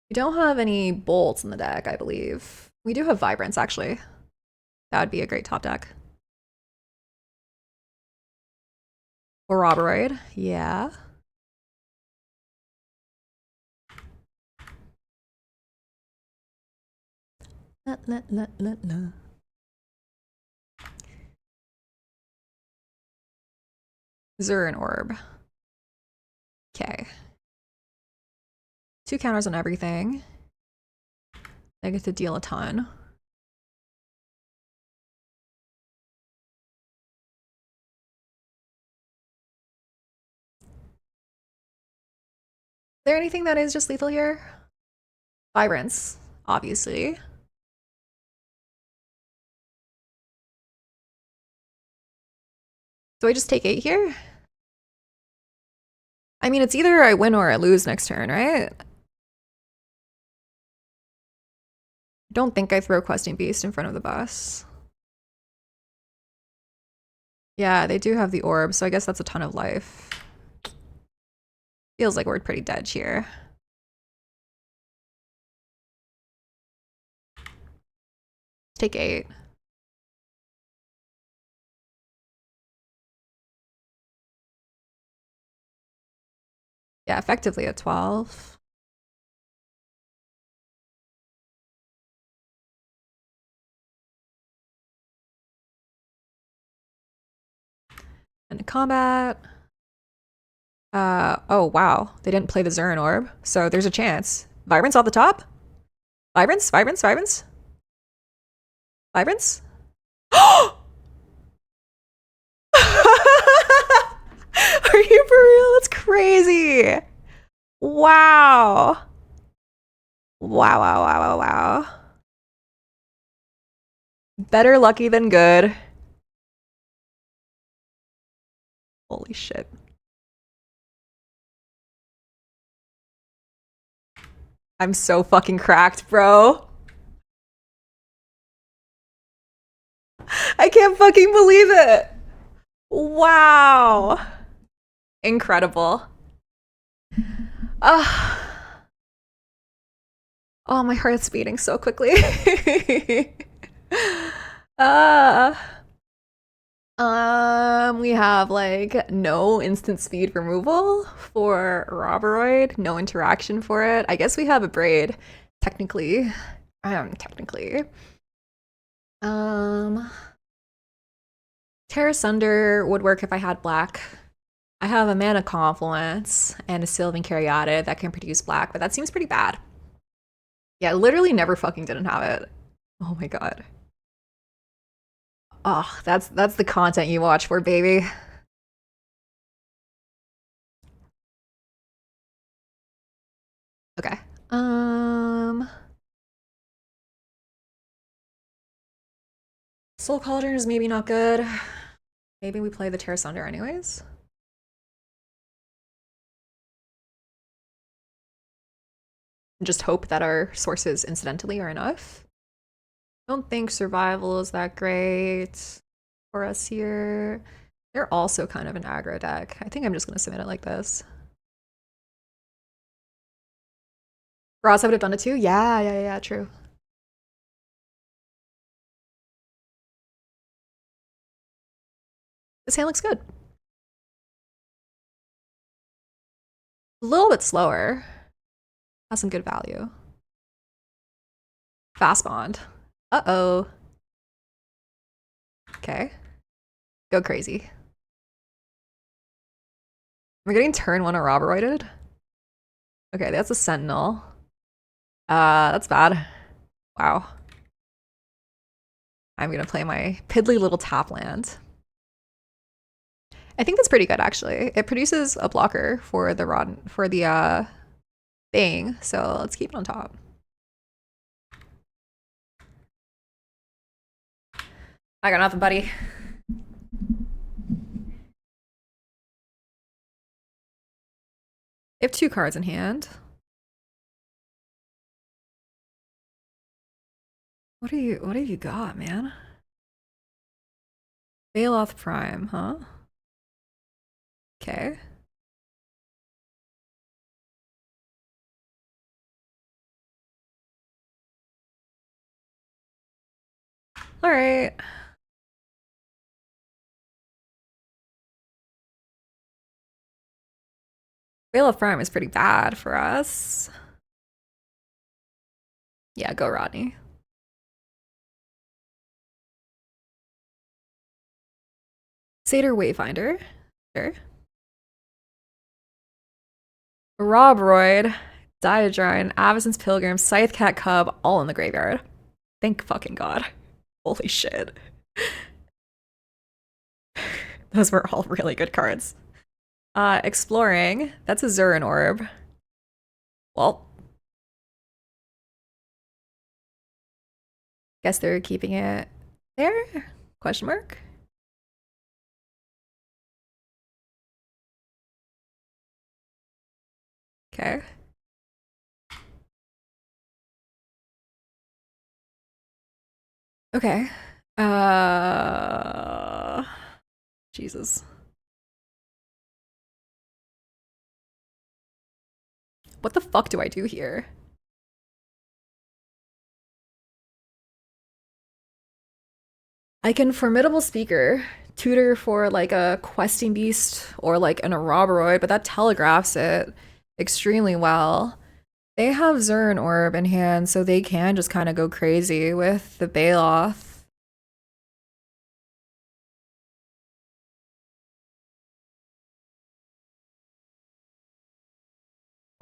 We don't have any bolts in the deck, I believe. We do have Vibrance, actually. That would be a great top deck. Or Roboroid. Yeah. Zurin Orb. Okay. 2 counters on everything. I get to deal a ton. Is there anything that is just lethal here? Vibrance, obviously. Do I just take 8 here? I mean, it's either I win or I lose next turn, right? Don't think I throw Questing Beast in front of the bus. Yeah, they do have the orb, so I guess that's a ton of life. Feels like we're pretty dead here. Take 8. Yeah, effectively at 12. And combat. Oh wow. They didn't play the Zurin Orb, so there's a chance. Vibrance off the top? Vibrance? Vibrance? Vibrance? Vibrance? Are you for real? That's crazy. Wow. Wow, wow, wow, wow, wow. Better lucky than good. Holy shit. I'm so fucking cracked, bro. I can't fucking believe it. Wow. Incredible. Ah. Oh, my heart's beating so quickly. uh, we have like no instant speed removal for Roboroid, no interaction for it. I guess we have a braid, technically. Technically. Terra Sunder would work if I had black. I have a Mana Confluence and a Sylvan Caryatid that can produce black, but that seems pretty bad. Yeah, literally never fucking didn't have it. Oh my god. Oh, that's the content you watch for, baby. Okay. Soul Cauldron is maybe not good. Maybe we play the Terra Sunder anyways. Just hope that our sources incidentally are enough. Don't think survival is that great for us here. They're also kind of an aggro deck. I think I'm just gonna submit it like this. Ross, I would have done it too? Yeah, true. This hand looks good. A little bit slower. Has some good value. Fast bond. Uh-oh. Okay. Go crazy. We're getting turn one Roboroided. Okay, that's a Sentinel. That's bad. Wow. I'm gonna play my piddly little tap land. I think that's pretty good actually. It produces a blocker for the thing, so let's keep it on top. I got nothing, buddy. I have 2 cards in hand. What have you got, man? Baloth Prime, huh? Okay. All right. Baloth Prime is pretty bad for us. Yeah, go Rodney. Satyr Wayfinder. Sure. Robroid, Diadrine, Avacyn's Pilgrim, Scythecat Cub, all in the graveyard. Thank fucking god. Holy shit. Those were all really good cards. Exploring, that's a Zurin Orb. Well, guess they're keeping it there? Question mark? Okay. Okay. Jesus. What the fuck do I do here? I can Formidable Speaker, tutor for like a questing beast or like an Aroboroid, but that telegraphs it extremely well. They have Zurin Orb in hand, so they can just kind of go crazy with the Baloth.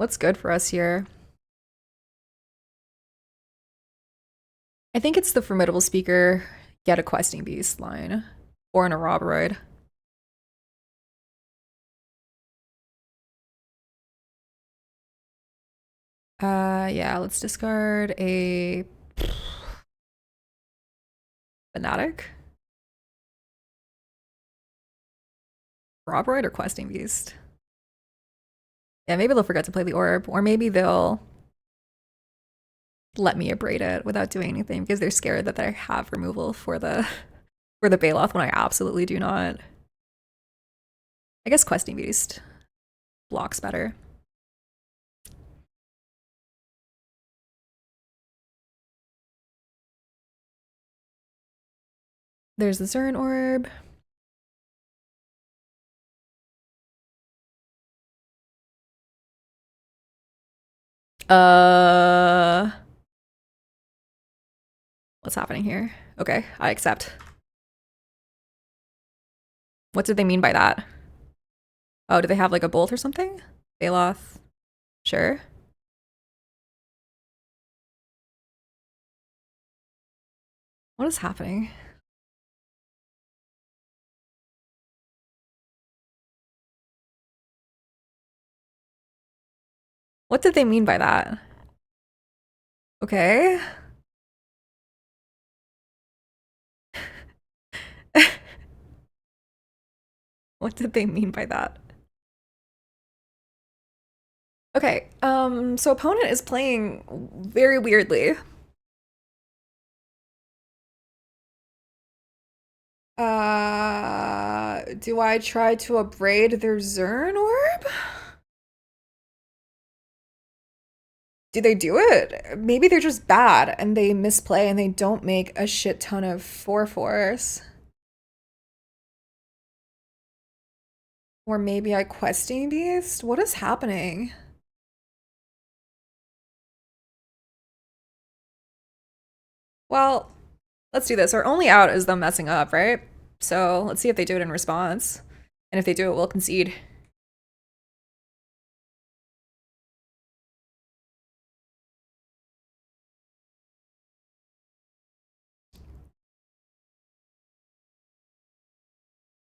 What's good for us here? I think it's the Formidable Speaker, get a Questing Beast line. Or an Aroboroid. Yeah, let's discard a Fanatic. Aroboroid or Questing Beast? Yeah, maybe they'll forget to play the Orb, or maybe they'll let me abrade it without doing anything because they're scared that I have removal for the Baloth when I absolutely do not. I guess Questing Beast blocks better. There's the Zern Orb. What's happening here? Okay, I accept. What did they mean by that? Oh, do they have like a bolt or something? Baloth. Sure. What is happening? What did they mean by that? Okay. What did they mean by that? Okay, so opponent is playing very weirdly. Do I try to abrade their Zern Orb? Do they do it? Maybe they're just bad and they misplay and they don't make a shit ton of 4/4s. Or maybe I Questing Beast? What is happening? Well, let's do this. Our only out is them messing up, right? So let's see if they do it in response. And if they do it, we'll concede.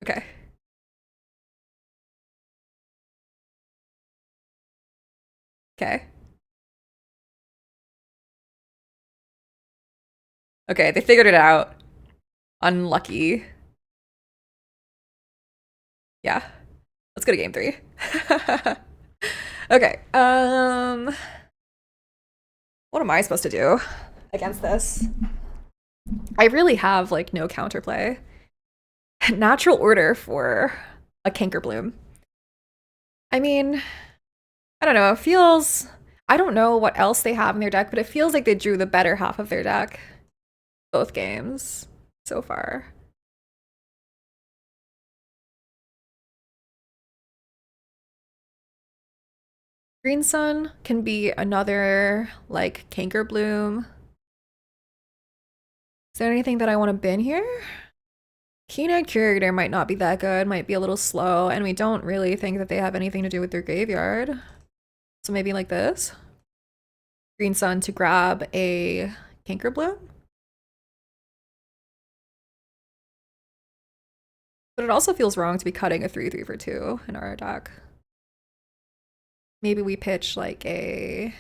Okay. Okay. Okay, they figured it out. Unlucky. Yeah. Let's go to game 3. Okay. What am I supposed to do against this? I really have like no counterplay. Natural order for a Cankerbloom. I mean, I don't know. It feels. I don't know what else they have in their deck, but it feels like they drew the better half of their deck both games so far. Green Sun can be another like Cankerbloom. Is there anything that I want to bin here? Keen-Eyed Curator might not be that good, might be a little slow, and we don't really think that they have anything to do with their graveyard. So maybe like this. Green Sun to grab a Cankerbloom. But it also feels wrong to be cutting a 3/3 for 2 in our deck. Maybe we pitch like a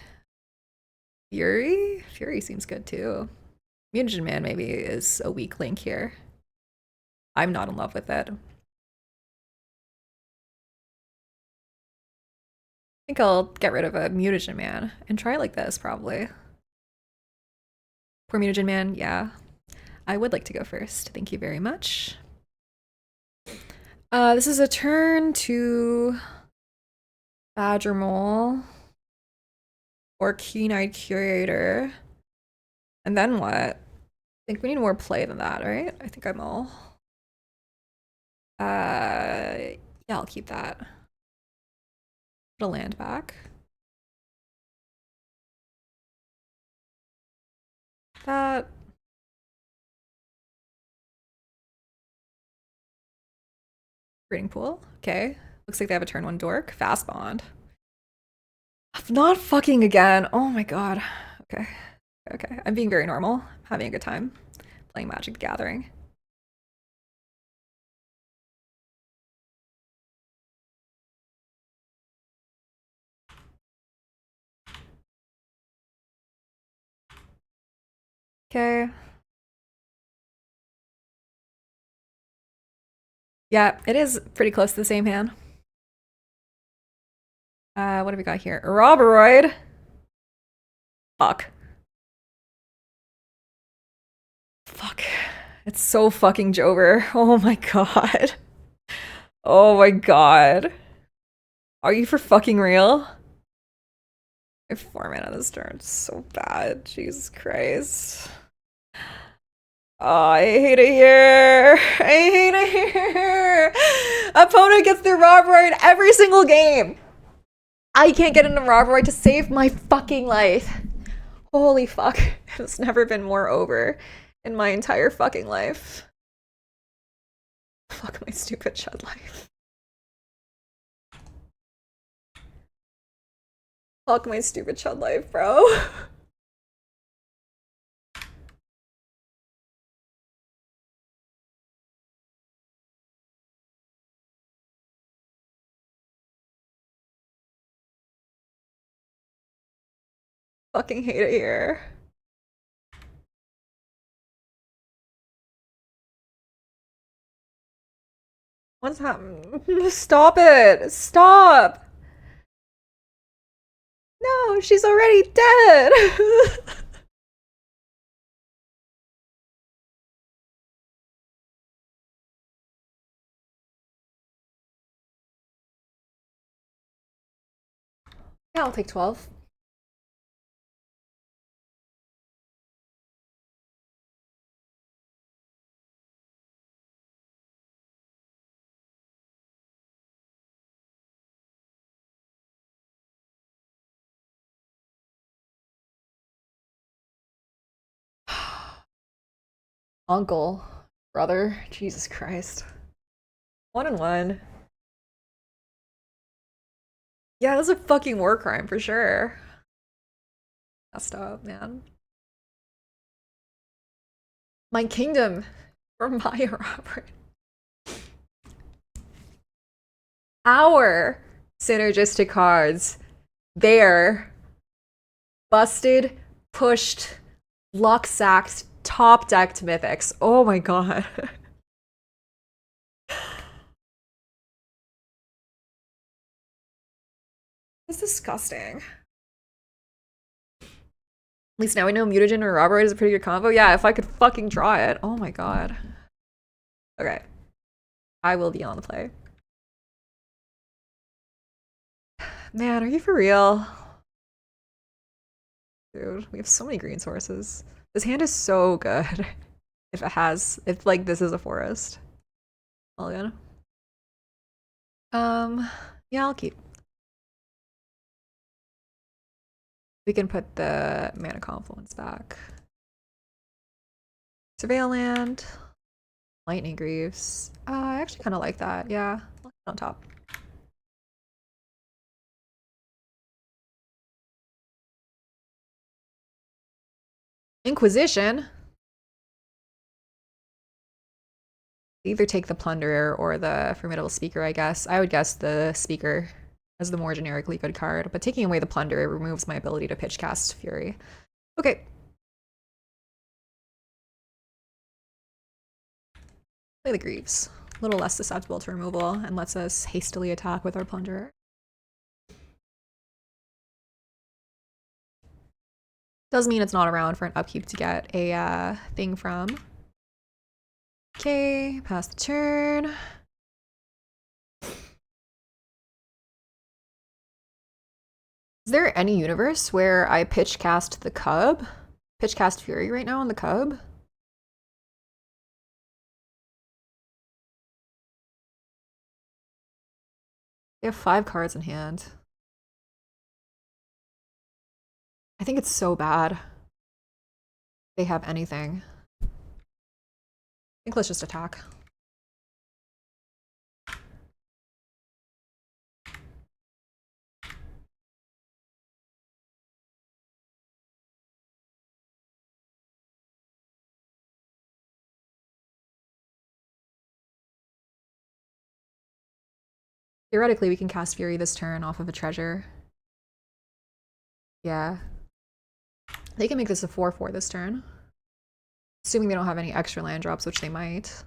Fury? Fury seems good too. Mutagen Man maybe is a weak link here. I'm not in love with it. I think I'll get rid of a Mutagen Man and try like this probably. Poor Mutagen Man, yeah. I would like to go first. Thank you very much. This is a turn to Badger Mole or Keen-Eyed Curator. And then what? I think we need more play than that, right? I think I'm all. Yeah, I'll keep that. Put a land back. That. Breeding pool. Okay. Looks like they have a turn 1 dork. Fast bond. Not fucking again. Oh my god. Okay. Okay. I'm being very normal. Having a good time playing Magic the Gathering. Okay. Yeah, it is pretty close to the same hand. What have we got here? Roboroid. Fuck. Fuck. It's so fucking Jover. Oh my god. Oh my god. Are you for fucking real? I have 4 mana this turn. It's so bad. Jesus Christ. Oh, I hate it here. I hate it here. Opponent gets their Roboroid every single game. I can't get into Roboroid to save my fucking life. Holy fuck. It's never been more over in my entire fucking life. Fuck my stupid Chud life. Fuck my stupid Chud life, bro. Fucking hate it here. What's happening? Stop it! Stop! No, she's already dead! Yeah, I'll take 12. Uncle. Brother. Jesus Christ. 1-1. Yeah, that's a fucking war crime for sure. Messed up, man. My kingdom for my Robert. Our synergistic cards. They're busted, pushed, luck sacked, top decked mythics. Oh my god. It's disgusting. At least now we know Mutagen or Robert is a pretty good combo. Yeah, if I could fucking draw it. Oh my god. Okay. I will be on the play. Man, are you for real? Dude, we have so many green sources. This hand is so good. If like this is a forest. Mulligan. Yeah, I'll keep. We can put the mana confluence back. Surveil land. Lightning Greaves. I actually kind of like that. Yeah, on top. Inquisition. Either take the Plunderer or the Formidable Speaker, I guess. I would guess the Speaker as the more generically good card, but taking away the Plunderer removes my ability to pitch cast Fury. Okay. Play the Greaves. A little less susceptible to removal and lets us hastily attack with our Plunderer. Does mean it's not around for an upkeep to get a thing from. Okay, pass the turn. Is there any universe where I pitch cast the Cub? Pitch cast Fury right now on the Cub? They have 5 cards in hand. I think it's so bad. They have anything. I think let's just attack. Theoretically, we can cast Fury this turn off of a treasure. Yeah. They can make this a 4/4 this turn. Assuming they don't have any extra land drops, which they might.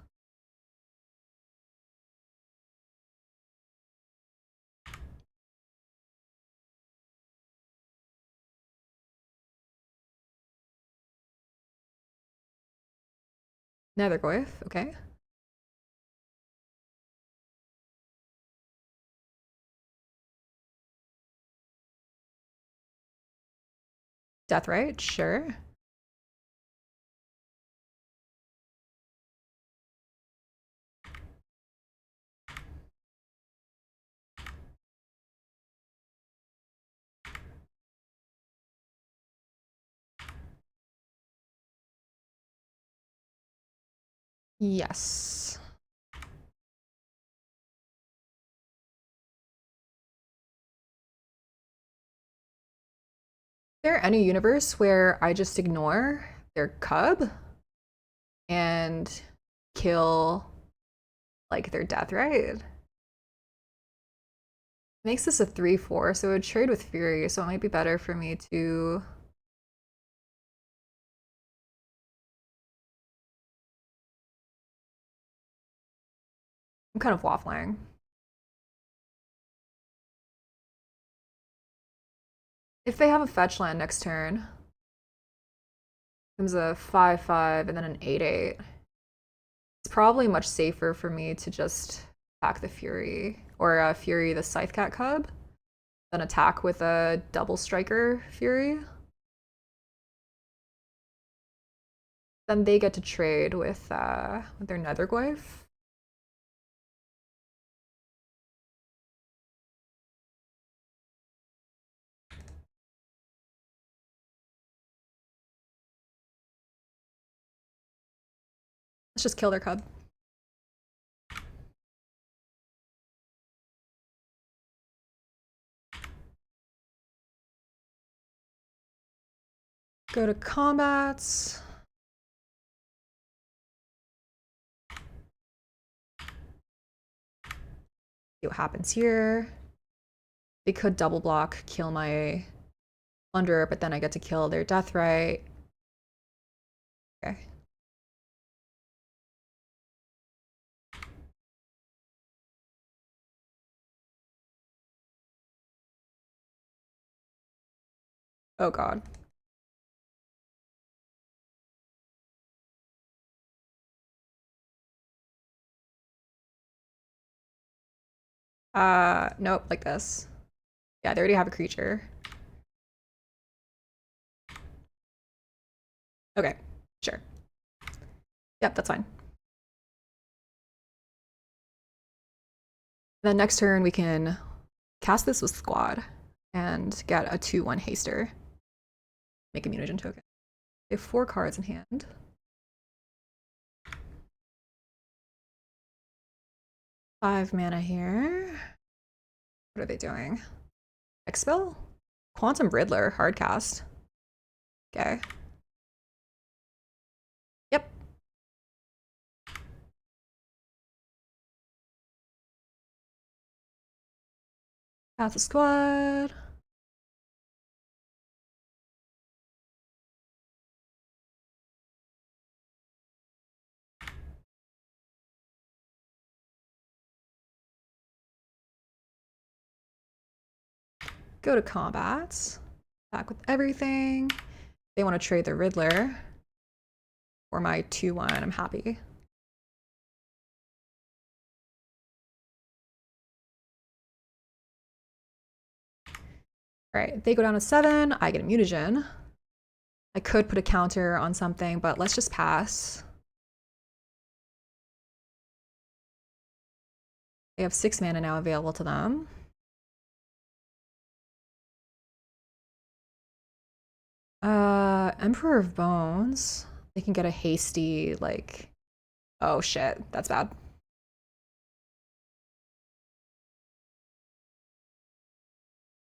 Nethergoyf, okay. Deathrite, sure. Yes. Is there any universe where I just ignore their cub and kill like their Deathrite? Makes this a 3/4, so it would trade with Fury, so it might be better for me to I'm kind of waffling. If they have a fetch land next turn, comes a 5/5 and then an 8/8. It's probably much safer for me to just attack the Fury, or Fury the Scythecat Cub, than attack with a double striker Fury. Then they get to trade with their Nethergoyf. Let's just kill their cub. Go to combats. See what happens here. They could double block, kill my Plunderer, but then I get to kill their Deathrite. Okay. Oh god. Nope, like this. Yeah, they already have a creature. Okay, sure. Yep, that's fine. Then next turn we can cast this with Squad and get a 2/1 haster. Make a mutagen token. They have 4 cards in hand. Five mana here. What are they doing? Expel? Quantum Riddler, hardcast. Okay. Yep. Pass the Squad. Go to combats. Back with everything. They want to trade the Riddler for my 2/1. I'm happy. All right, they go down to 7. I get a mutagen. I could put a counter on something, but let's just pass. They have 6 mana now available to them. Emperor of Bones. They can get a hasty, like... Oh shit, that's bad.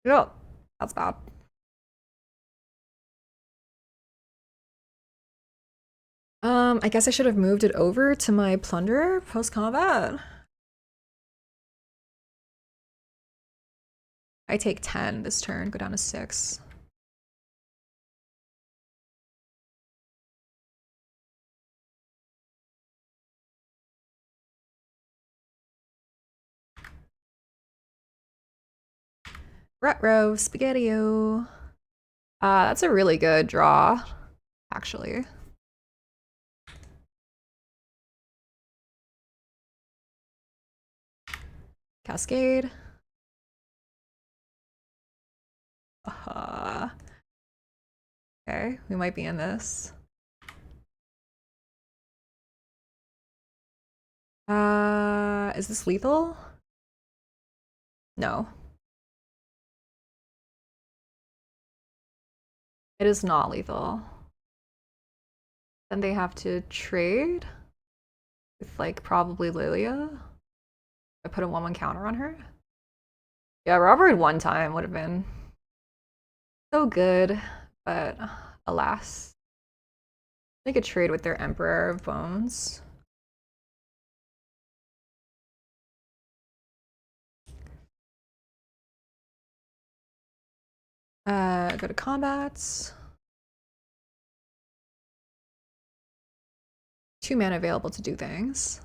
Oh, that's bad. I guess I should have moved it over to my Plunderer post-combat. I take 10 this turn, go down to 6. Retro Spaghetti-O. That's a really good draw, actually. Cascade. Okay, we might be in this. Is this lethal? No. It is not lethal. Then they have to trade with, like, probably Lilia. I put a 1/1 counter on her. Yeah, Robert one time would have been so good, but alas. They could trade with their Emperor of Bones. Go to combats. 2 mana available to do things.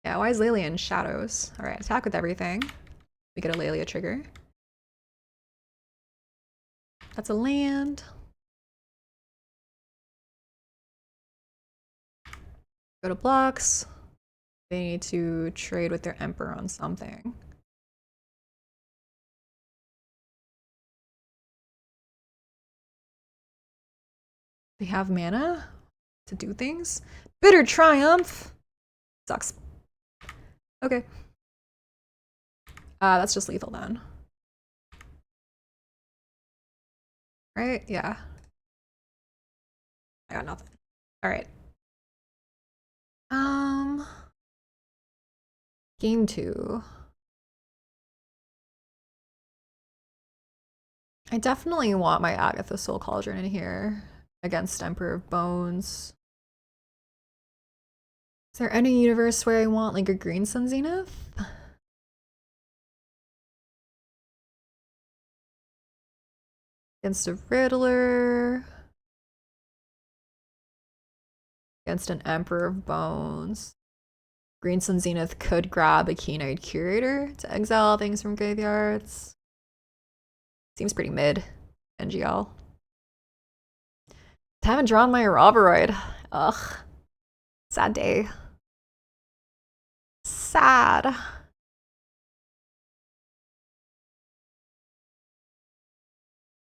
Yeah, why is Lelia in shadows? Alright, attack with everything. We get a Lelia trigger. That's a land. Go to blocks. They need to trade with their Emperor on something. They have mana to do things. Bitter Triumph! Sucks. Okay. That's just lethal then. Right? Yeah. I got nothing. Alright. Game 2. I definitely want my Agatha Soul Cauldron in here against Emperor of Bones. Is there any universe where I want like a green Sun Zenith? Against a Riddler. Against an Emperor of Bones. Green Sun Zenith could grab a Keen-Eyed Curator to exile things from graveyards. Seems pretty mid, NGL. Haven't drawn my Roboroid. Ugh. Sad day. Sad.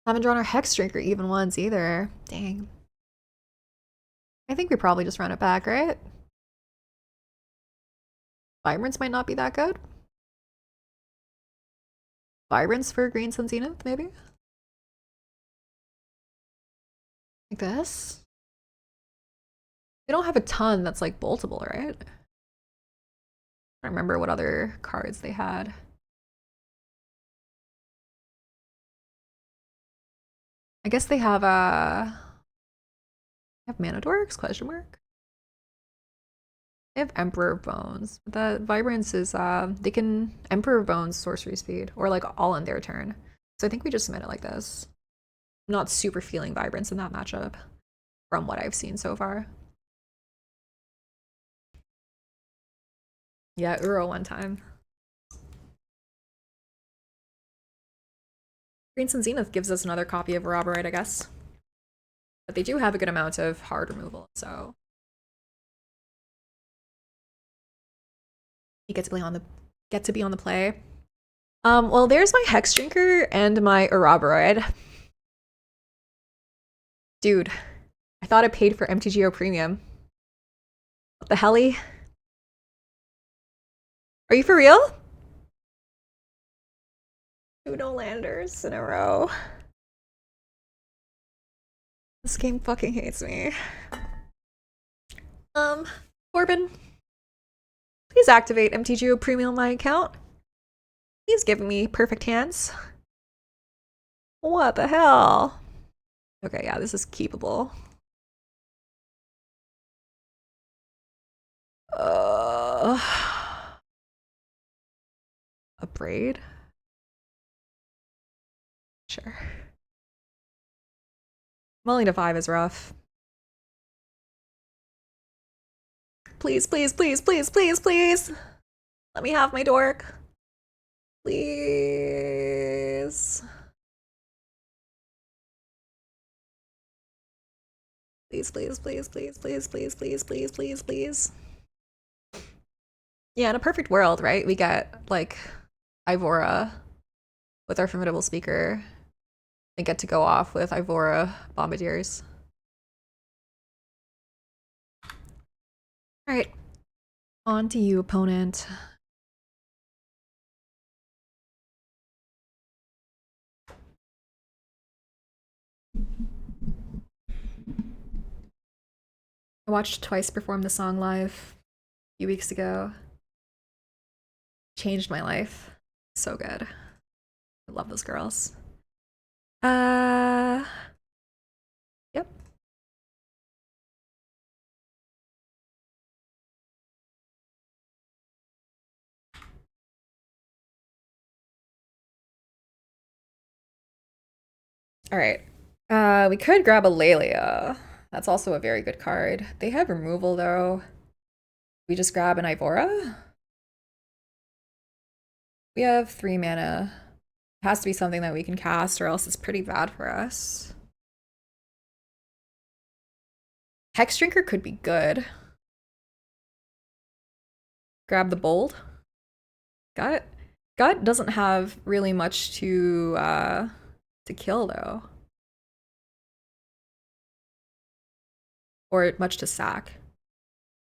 Haven't drawn our Hex Drinker even once either. Dang. I think we probably just run it back, right? Vibrance might not be that good. Vibrance for Green Sun Zenith, maybe? Like this? They don't have a ton that's like boltable, right? I don't remember what other cards they had. I guess they have Mana Dorks? Question mark. They have Emperor of Bones. The Vibrance is they can Emperor of Bones sorcery speed or like all in their turn. So I think we just submit it like this. I'm not super feeling Vibrance in that matchup from what I've seen so far. Yeah, Uro one time. Green Sun Zenith gives us another copy of Robberite, I guess. But they do have a good amount of hard removal, so you get to be on the play. Well, there's my Hex Drinker and my Ouroboros. Dude, I thought I paid for MTGO Premium. What the helly? Are you for real? 2 no-landers in a row. This game fucking hates me. Corbin, please activate MTGO Premium on my account. He's giving me perfect hands. What the hell? Okay, yeah, this is keepable. A braid? Sure. Mulling to 5 is rough. Please, please, please, please, please, please. Let me have my dork. Please. Please, please, please, please, please, please, please, please, please, please. Yeah, in a perfect world, right? We get, like, Ivora with our formidable speaker and get to go off with Ivora Bombardiers. Alright. On to you, opponent. I watched Twice perform the song live a few weeks ago. Changed my life. So good. I love those girls. Yep. All right. We could grab a Lelia. That's also a very good card. They have removal though. We just grab an Ivora. We have 3 mana. It has to be something that we can cast or else it's pretty bad for us. Hex Drinker could be good. Grab the Bold. Gut. Gut doesn't have really much to kill though. Or much to sack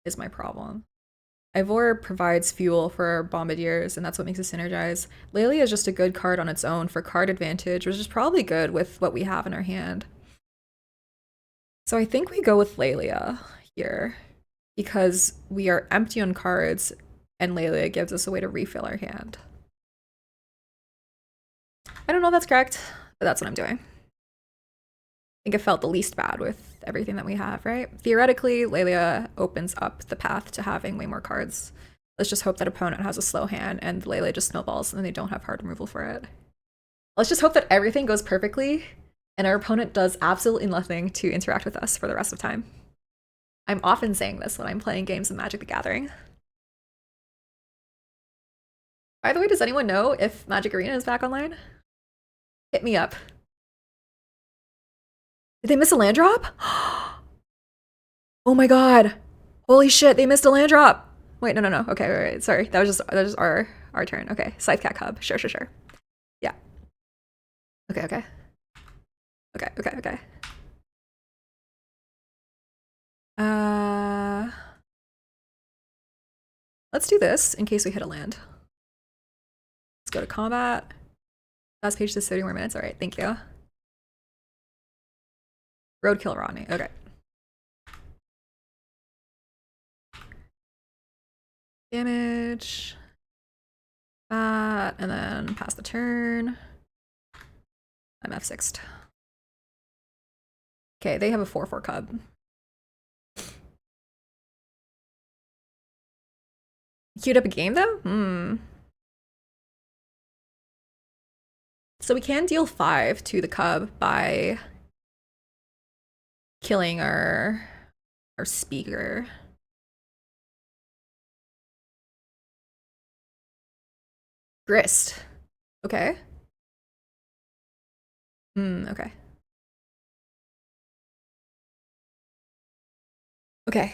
is my problem. Ivor provides fuel for our Bombardiers, and that's what makes it synergize. Lelia is just a good card on its own for card advantage, which is probably good with what we have in our hand. So I think we go with Lelia here, because we are empty on cards, and Lelia gives us a way to refill our hand. I don't know if that's correct, but that's what I'm doing. I think it felt the least bad with everything that we have, right? Theoretically, Lelia opens up the path to having way more cards. Let's just hope that opponent has a slow hand and Lelia just snowballs and they don't have hard removal for it. Let's just hope that everything goes perfectly and our opponent does absolutely nothing to interact with us for the rest of time. I'm often saying this when I'm playing games of Magic the Gathering. By the way, does anyone know if Magic Arena is back online? Hit me up. Did they miss a land drop? Oh my god. Holy shit, they missed a land drop. Wait, no. Okay, wait, sorry. That was just our turn. Okay, Scythecat Cub. Sure. Yeah. Okay. Let's do this in case we hit a land. Let's go to combat. Last page to 30 more minutes. All right, thank you. Roadkill Rodney. Okay. Damage. That, and then pass the turn. I'm F6'd. Okay, they have a 4/4 cub. Queued up a game though? So we can deal 5 to the cub by killing our speaker. Grist. Okay. Okay. Okay.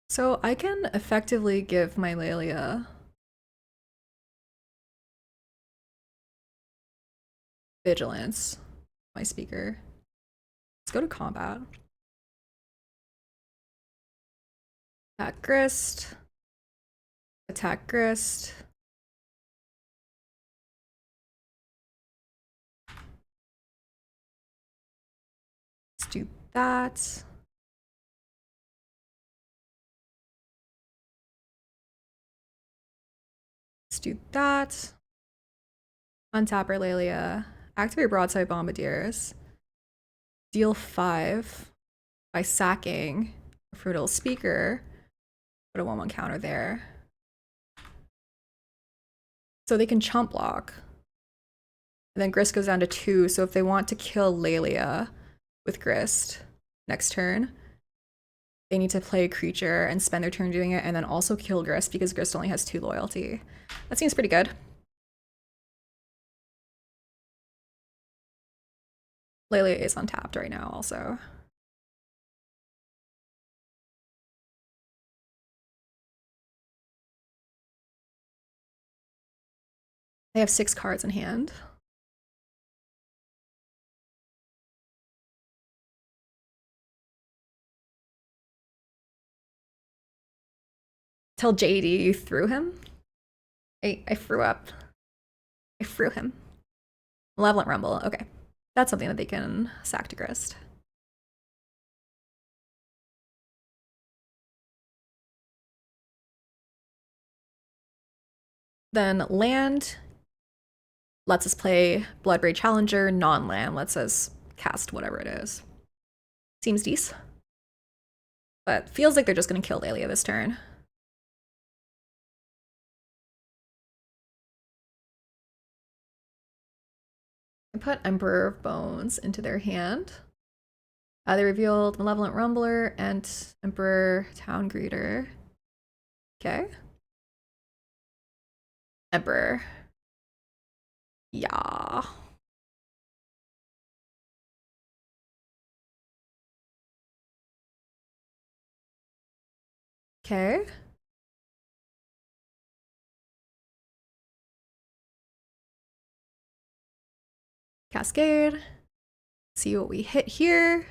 So I can effectively give my Lelia vigilance, my speaker. Let's go to combat. Attack Grist. Attack Grist. Let's do that. Let's do that. Untap our Lelia. Activate Broadside Bombardiers. Deal 5 by sacking a Fruitful Speaker. Put a 1/1 counter there. So they can chump block. And then Grist goes down to 2, so if they want to kill Lelia with Grist next turn, they need to play a creature and spend their turn doing it, and then also kill Grist because Grist only has 2 loyalty. That seems pretty good. Lelia is untapped right now also. They have 6 cards in hand. Tell JD you threw him? I threw up. I threw him. Malevolent Rumble, okay. That's something that they can sack to Grist. Then land lets us play Bloodbraid Challenger, non-land lets us cast whatever it is. Seems decent. But feels like they're just gonna kill Lelia this turn. I put Emperor of Bones into their hand. They revealed Malevolent Rumbler and Emperor Town Greeter. Okay. Emperor. Yeah. Okay. Cascade. See what we hit here.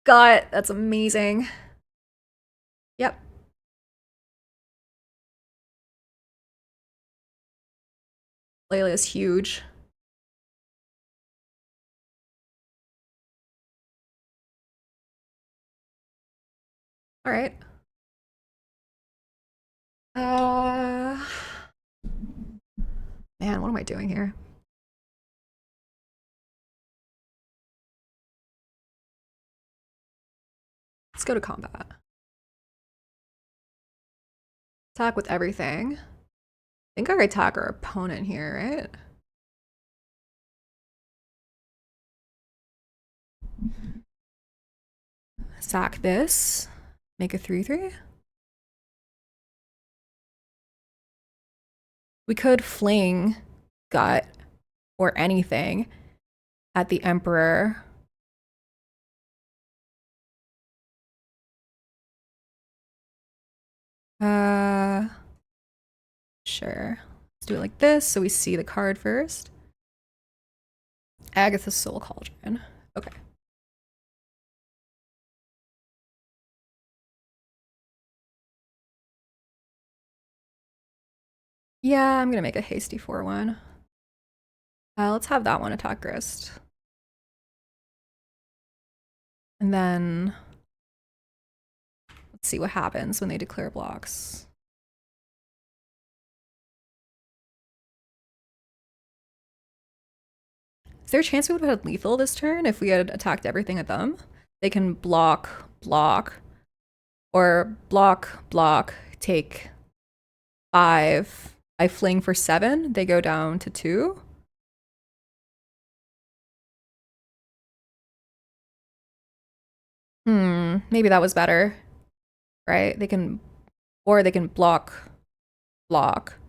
Got, that's amazing. Yep. Lelia is huge. All right. Man, what am I doing here? Let's go to combat. Attack with everything. I think I attack our opponent here, right? Sack this. Make a 3/3. We could fling gut or anything at the Emperor. Sure. Let's do it like this so we see the card first. Agatha's Soul Cauldron. Okay. Yeah, I'm gonna make a hasty 4/1. Let's have that one attack Grist. And then let's see what happens when they declare blocks. Is there a chance we would have had lethal this turn if we had attacked everything at them? They can block, block, or block, block, take 5. I fling for 7. They go down to 2. Maybe that was better, right? They can, or they can block, block,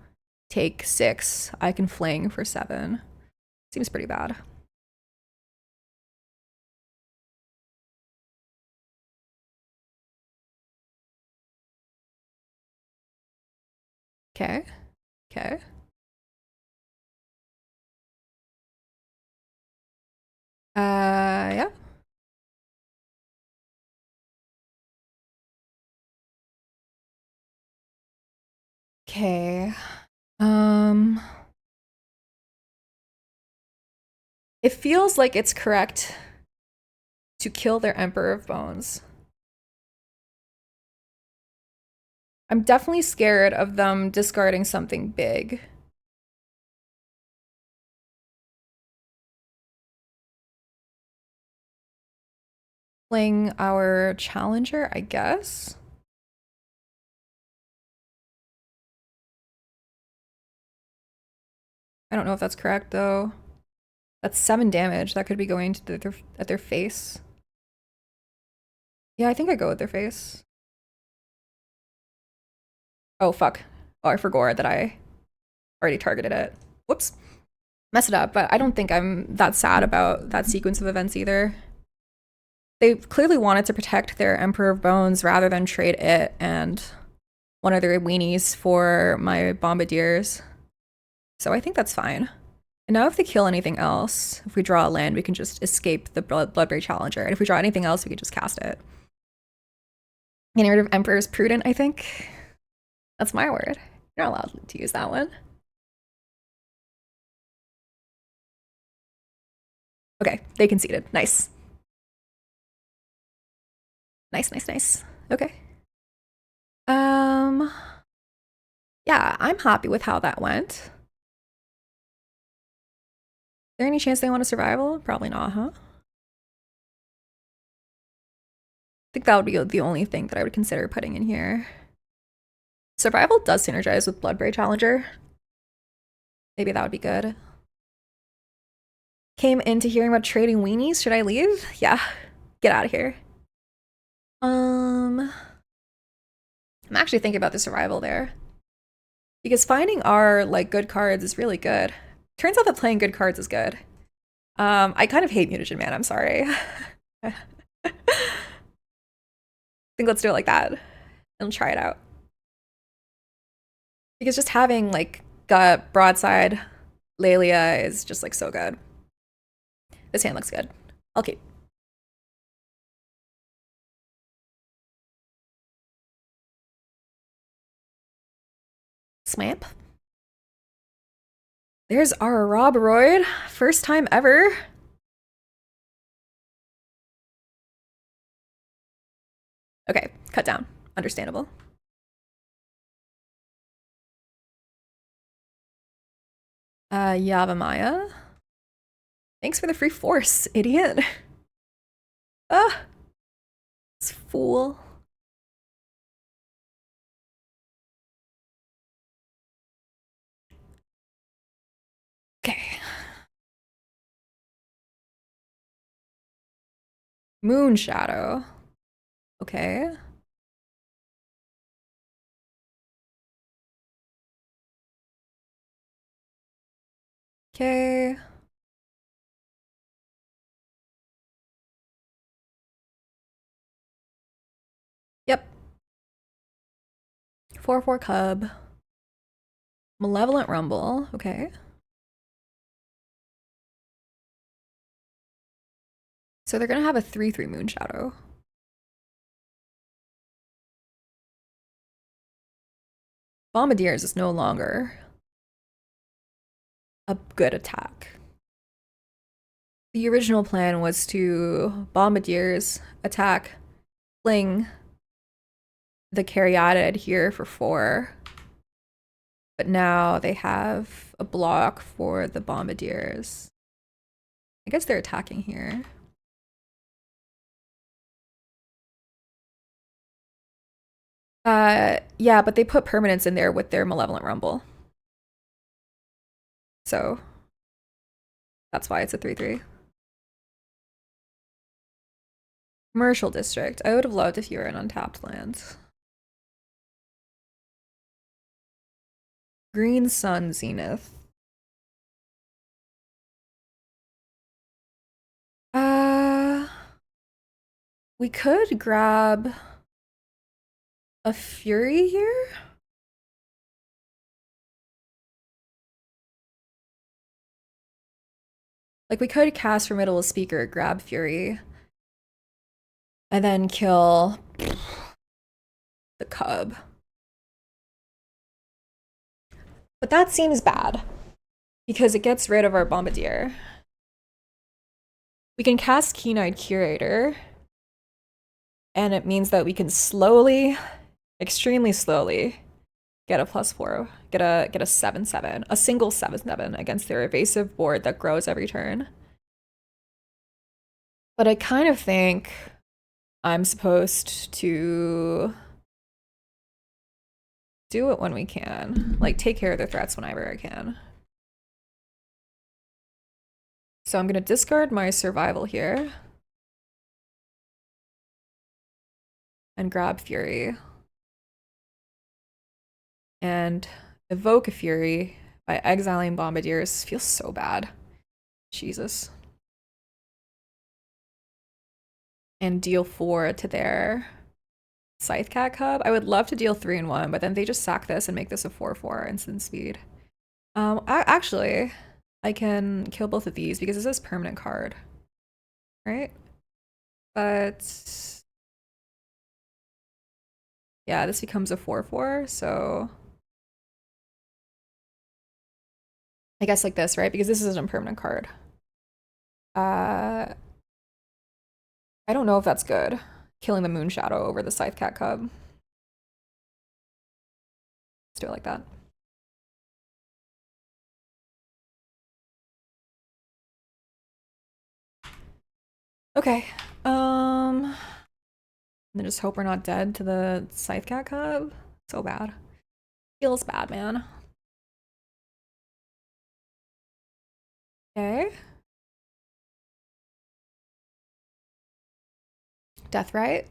take 6. I can fling for 7. Seems pretty bad. Okay. Okay. Yeah. Okay. It feels like it's correct to kill their Emperor of Bones. I'm definitely scared of them discarding something big. Playing our challenger, I guess. I don't know if that's correct though. That's 7 damage. That could be going to their face. Yeah, I think I go with their face. Oh, fuck. Oh, I forgot that I already targeted it. Whoops. Messed it up, but I don't think I'm that sad about that sequence of events either. They clearly wanted to protect their Emperor of Bones rather than trade it and one of their weenies for my Bombardiers. So I think that's fine. And now if they kill anything else, if we draw a land, we can just escape the Bloodbraid Challenger. And if we draw anything else, we can just cast it. Getting rid of Emperor is prudent, I think. That's my word. You're not allowed to use that one. Okay, they conceded. Nice. Nice. Okay. Yeah, I'm happy with how that went. Is there any chance they want a survival? Probably not, huh? I think that would be the only thing that I would consider putting in here. Survival does synergize with Bloodbraid Challenger. Maybe that would be good. Came into hearing about trading weenies. Should I leave? Yeah. Get out of here. I'm actually thinking about the survival there. Because finding our like good cards is really good. Turns out that playing good cards is good. I kind of hate Mutagen Man, I'm sorry. I think let's do it like that. And try it out. Because just having like gut, broadside, Lelia is just like so good. This hand looks good. I'll keep. Swamp. There's our Roboroid. First time ever. Okay, cut down. Understandable. Yavimaya. Thanks for the free force, idiot. This fool. Okay. Moon Shadow. Okay. Okay. Yep. 4/4 Cub. Malevolent Rumble. Okay. So they're gonna have a 3/3 Moon Shadow. Bombardiers is no longer a good attack. The original plan was to Bombardiers attack, fling the Caryatid here for 4. But now they have a block for the Bombardiers. I guess they're attacking here. Yeah, but they put permanents in there with their Malevolent Rumble. So that's why it's a 3/3. Commercial District. I would have loved if you were an untapped land. Green Sun Zenith. We could grab a Fury here? Like, we could cast Formidable Speaker, grab Fury, and then kill the Cub. But that seems bad, because it gets rid of our Bombardier. We can cast Keen-Eyed Curator, and it means that we can slowly, extremely slowly, get a +4, get a 7/7, a single 7/7 against their evasive board that grows every turn. But I kind of think I'm supposed to do it when we can. Like, take care of their threats whenever I can. So I'm gonna discard my survival here. And grab Fury. And evoke a Fury by exiling Bombardiers. Feels so bad. Jesus. And deal 4 to their Scythecat Cub. I would love to deal 3 in 1, but then they just sack this and make this a 4/4 instant speed. Actually, I can kill both of these because this is permanent card. Right? But yeah, this becomes a 4/4, so I guess like this, right? Because this is an impermanent card. I don't know if that's good. Killing the Moon Shadow over the Scythecat Cub. Let's do it like that. Okay. And then just hope we're not dead to the Scythecat Cub. So bad. Feels bad, man. Okay. Deathrite.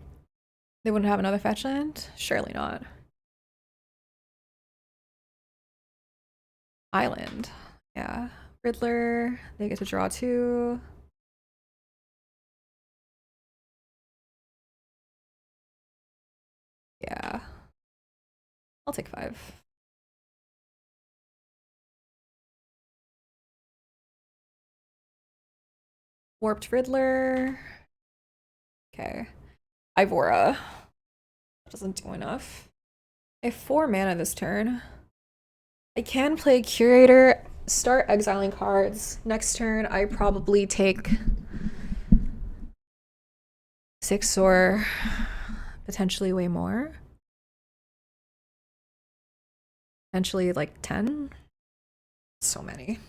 They wouldn't have another fetch land? Surely not. Island. Yeah. Riddler. They get to draw 2. Yeah. I'll take 5. Warped Riddler. Okay. Ivora. Doesn't do enough. I have 4 mana this turn. I can play Curator, start exiling cards. Next turn, I probably take 6 or potentially way more. Potentially like 10. So many.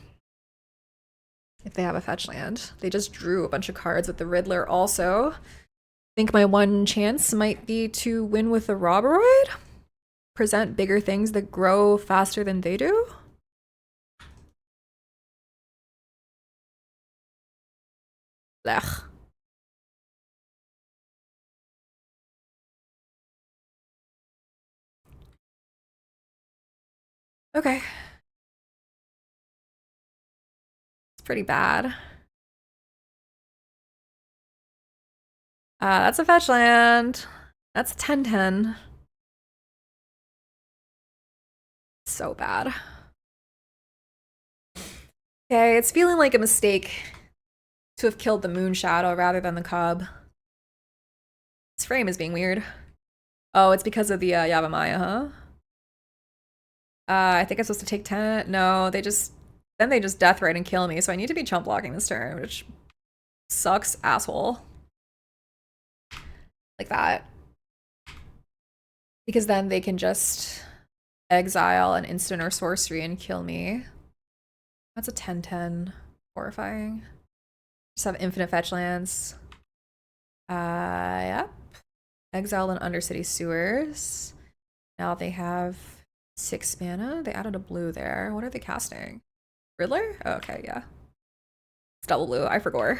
If they have a fetch land. They just drew a bunch of cards with the Riddler also. I think my one chance might be to win with the Robberoid. Present bigger things that grow faster than they do. Blech. Okay. It's pretty bad. That's a fetch land. That's a 10/10. So bad. Okay, it's feeling like a mistake to have killed the Moon Shadow rather than the Cub. This frame is being weird. Oh, it's because of the Yavimaya, huh? I think I'm supposed to take 10. No, they just Deathrite and kill me, so I need to be chump blocking this turn, which sucks, asshole. Like that. Because then they can just exile an instant or sorcery and kill me. That's a 10/10. Horrifying. Just have infinite fetch lands. Yep. Exile an Undercity Sewers. Now they have 6 mana. They added a blue there. What are they casting? Riddler? Oh, okay, yeah. It's double blue. I forgot.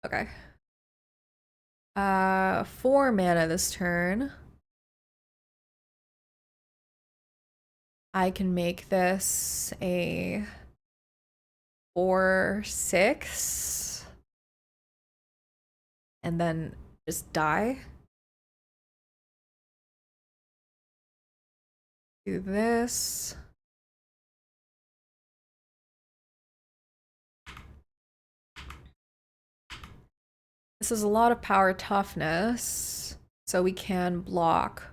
Okay. 4 mana this turn. I can make this a 4/6 and then just die. Do this. This is a lot of power toughness, so we can block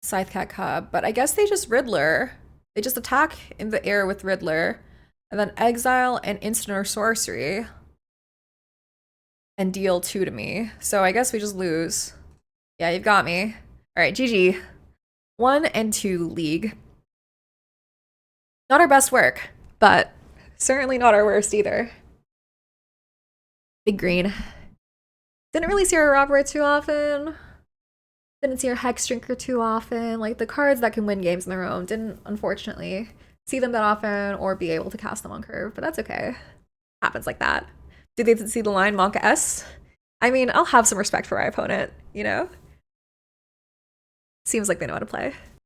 Scythecat Cub, but I guess they just Riddler. They just attack in the air with Riddler, and then exile an instant or sorcery, and deal 2 to me. So I guess we just lose. Yeah, you've got me. Alright, GG. 1 and 2 league. Not our best work, but Certainly not our worst either. Big green. Didn't really see our Robber too often. Didn't see our Hex Drinker too often. Like, the cards that can win games in their own didn't, unfortunately, see them that often or be able to cast them on curve, but that's okay. Happens like that. Did they see the line Monka S? I mean, I'll have some respect for my opponent, you know? Seems like they know how to play.